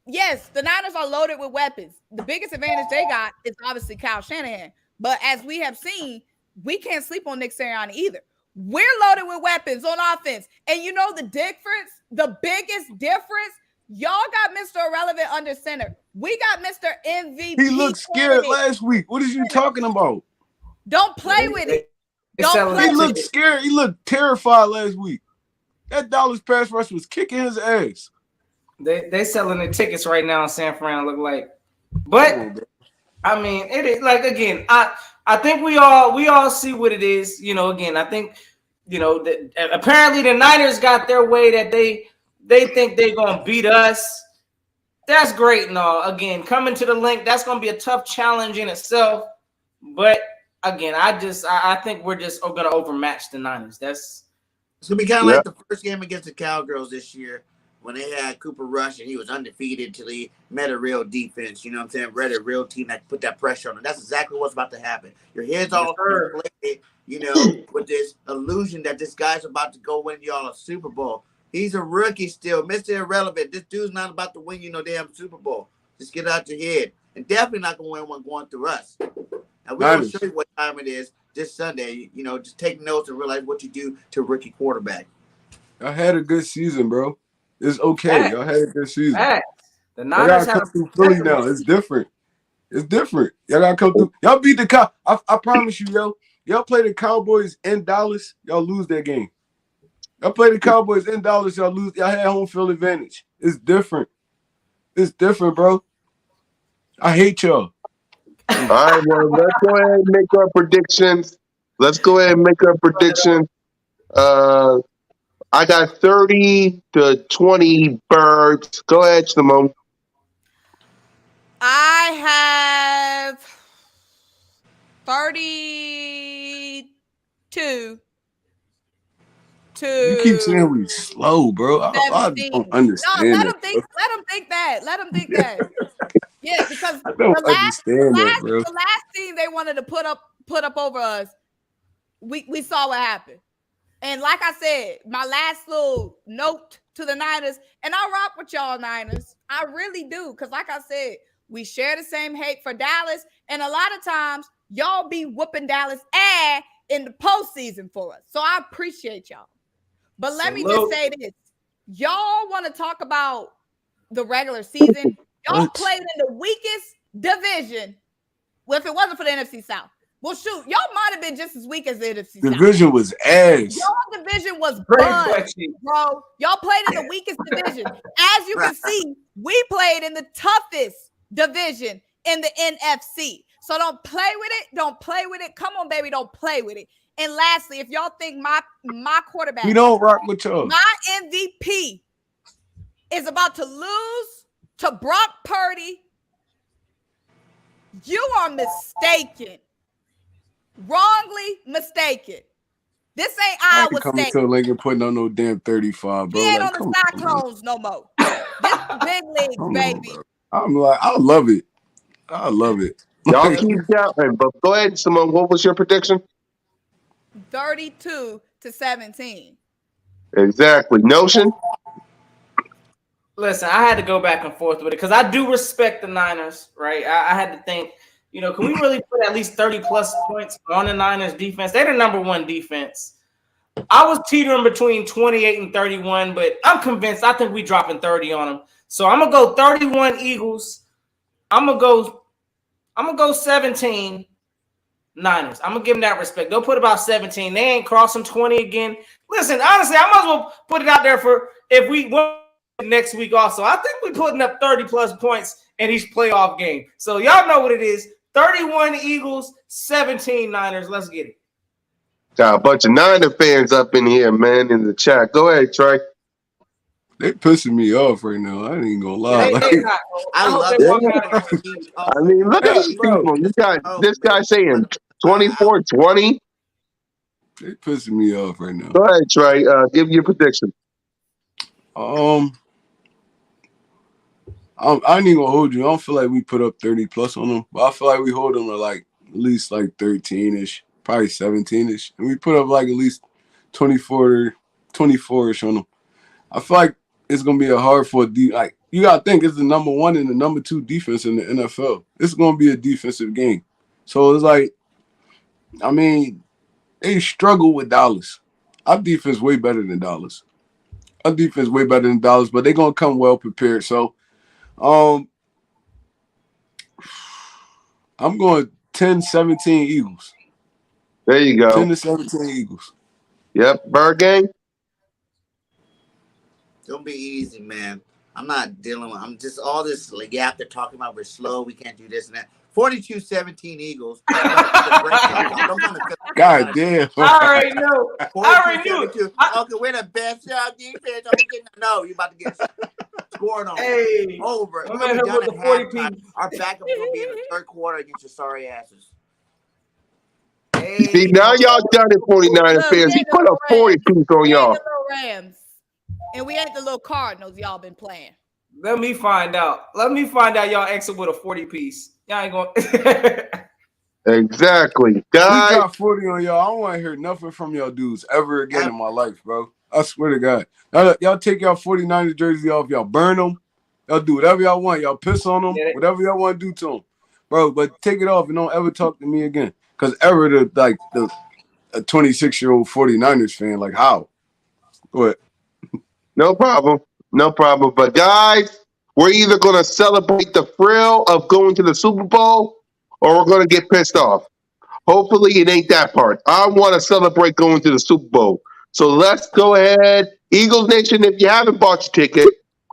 B: Yes, the Niners are loaded with weapons. The biggest advantage they got is obviously Kyle Shanahan. But as we have seen, we can't sleep on Nick Sirianni either. We're loaded with weapons on offense. And you know the difference, the biggest difference, y'all got Mr. Irrelevant under center. We got Mr. MVP.
H: He looked scared last week. What is you talking about?
B: Don't play with it. Don't play
H: He
B: with
H: looked
B: it.
H: scared. He looked terrified last week. That Dallas pass rush was kicking his ass.
C: They selling the tickets right now in San Fran, look like. But I mean, it is like, again, I think we all see what it is. You know, again, I think, you know, that apparently the Niners got their way that they think they're gonna beat us. That's great and all. Again, coming to the link, that's gonna be a tough challenge in itself. But again, I think we're just gonna overmatch the Niners. It's
E: gonna be kind of like the first game against the Cowgirls this year, when they had Cooper Rush and he was undefeated until he met a real defense, you know what I'm saying? Read a real team that put that pressure on him. That's exactly what's about to happen. Your head's all inflated, you know, with this illusion that this guy's about to go win y'all a Super Bowl. He's a rookie still, Mr. Irrelevant. This dude's not about to win you no damn Super Bowl. Just get it out your head. And definitely not going to win one going through us. And we're going to show you what time it is this Sunday. You know, just take notes and realize what you do to a rookie quarterback.
H: I had a good season, bro. It's okay. Y'all had a good season.
C: The Niners
H: gotta come through Philly now. It's different. It's different. Y'all gotta come through. Y'all beat the Cow. I promise you, yo. Y'all play the Cowboys in Dallas. Y'all lose that game. Y'all play the Cowboys in Dallas. Y'all lose. Y'all had home field advantage. It's different. It's different, bro. I hate y'all.
A: All right, well, let's go ahead and make our predictions. I got 30-20 Birds. Go ahead, Symone.
B: I have 32 to.
H: You keep saying we slow, bro. I don't understand.
B: No, let them think that. Yeah, because the last team they wanted to put up over us, we saw what happened. And like I said, my last little note to the Niners, and I rock with y'all Niners. I really do. Because like I said, we share the same hate for Dallas. And a lot of times, y'all be whooping Dallas ass in the postseason for us. So I appreciate y'all. But let me just say this. Y'all want to talk about the regular season. Y'all played in the weakest division. Well, if it wasn't for the NFC South. Well, shoot, y'all might have been just as weak as the NFC South.
H: Division was ass.
B: Y'all division was bad, bro. Y'all played in the weakest division. As you can see, we played in the toughest division in the NFC. So don't play with it. Don't play with it. Come on, baby. Don't play with it. And lastly, if y'all think my quarterback,
H: we don't rock with y'all.
B: My MVP is about to lose to Brock Purdy, you are mistaken. Wrongly mistaken. This ain't Iowa State.
H: Coming to Lincoln putting on no damn 35, bro.
B: He ain't on the Cyclones no more. This big leagues, baby.
H: I'm like, I love it. I love it.
A: Y'all keep counting, but go ahead, Symone. What was your prediction?
B: 32-17.
A: Exactly. Notion?
C: Listen, I had to go back and forth with it because I do respect the Niners, right? I had to think, you know, can we really put at least 30-plus points on the Niners defense? They're the number one defense. I was teetering between 28 and 31, but I'm convinced. I think we dropping 30 on them. So I'm gonna go 31 Eagles. I'm gonna go 17 Niners. I'm gonna give them that respect. They'll put about 17. They ain't crossing 20 again. Listen, honestly, I might as well put it out there for if we win next week also. I think we're putting up 30-plus points in each playoff game. So y'all know what it is. 31 Eagles, 17 Niners. Let's get it.
A: Got a bunch of Niner fans up in here, man, in the chat. Go ahead, Trey.
H: They pissing me off right now. I ain't even gonna lie.
E: I love it.
A: I mean, look at these people. You got this guy saying 24-20.
H: They pissing me off right now.
A: Go ahead, Trey. Give your prediction.
H: I ain't even gonna hold you. I don't feel like we put up 30 plus on them, but I feel like we hold them to like at least like 13-ish, probably 17-ish. And we put up like at least 24-ish on them. I feel like it's gonna be a hard for like you gotta think it's the number 1 and the number 2 defense in the NFL. It's gonna be a defensive game. So it's like, I mean, they struggle with Dallas. Our defense way better than Dallas. Our defense way better than Dallas, but they're gonna come well prepared. So I'm going 10-17 Eagles.
A: There you go.
H: 10-17 Eagles.
A: Yep, Bird Gang.
E: It's gonna be easy, man. I'm not dealing with. I'm just all this like yap they're talking about. We're slow. We can't do this and that. 42-17 Eagles.
H: God damn.
C: I already know. I already knew.
E: Okay, we're the best defense. No, you about to get scored on.
C: Hey,
E: over.
C: I'm in here with the 40 piece.
E: Our backup will be in the third quarter against your sorry asses.
C: Hey.
A: See, now y'all done it, 49er fans. He put a 40 piece on y'all.
B: Rams. And we ain't the little Cardinals y'all been playing.
C: Let me find out. Y'all exit with a 40 piece. Y'all ain't going.
A: Exactly.
H: Guys, we got 40 on y'all. I don't want to hear nothing from y'all dudes ever again in my life, bro. I swear to God. Y'all take y'all 49ers jersey off. Y'all burn them. Y'all do whatever y'all want. Y'all piss on them. Whatever y'all want to do to them. Bro, but take it off and don't ever talk to me again. Because ever a 26-year-old 49ers fan, like how? Go ahead.
A: No problem. No problem. But guys, we're either going to celebrate the thrill of going to the Super Bowl or we're going to get pissed off. Hopefully it ain't that part. I want to celebrate going to the Super Bowl. So let's go ahead. Eagles Nation, if you haven't bought your ticket,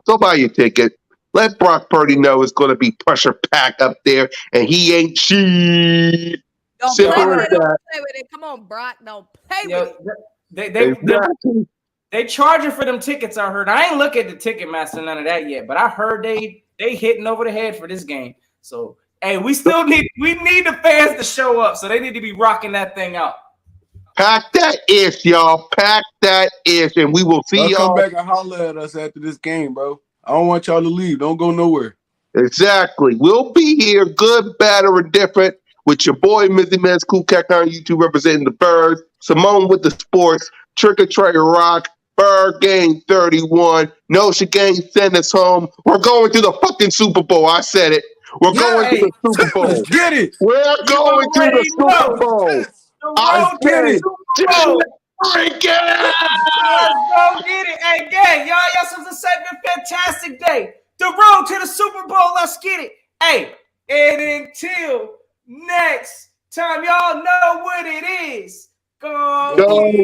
A: go buy your ticket. Let Brock Purdy know it's going to be pressure packed up there and he ain't cheap.
B: Don't play with it. Don't play with it. Come on, Brock. Don't play with
C: it. They charging for them tickets, I heard. I ain't look at the Ticketmaster, none of that yet, but I heard they hitting over the head for this game. So, hey, we need the fans to show up, so they need to be rocking that thing out.
A: Pack that ish, y'all. Pack that ish, and we will see y'all.
H: Come back and holler at us after this game, bro. I don't want y'all to leave. Don't go nowhere.
A: Exactly. We'll be here, good, bad, or indifferent, with your boy, Mizzy Man's Cool Cat on YouTube, representing the Birds, Symone with the Sports, Trick or Treat Rock, Bird Gang 31, Notion Gang, send us home. We're going to the fucking Super Bowl. I said it. We're going to the Super Bowl.
H: Let's get it.
A: We're going to the Super Bowl. I get it.
C: Let's go get it. Hey, gang, y'all have a fantastic day. The road to the Super Bowl. Let's get it. Hey, and until next time, y'all know what it is. Go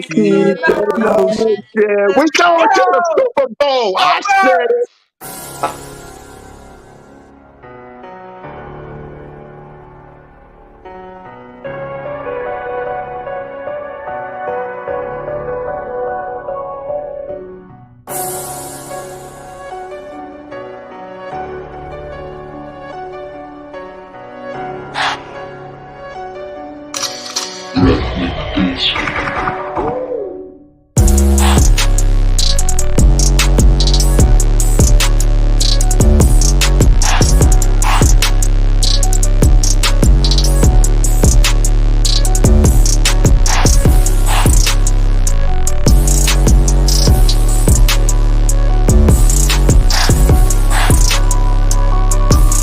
C: keep
A: We're going to the Super Bowl. I said it.
D: Rest in peace.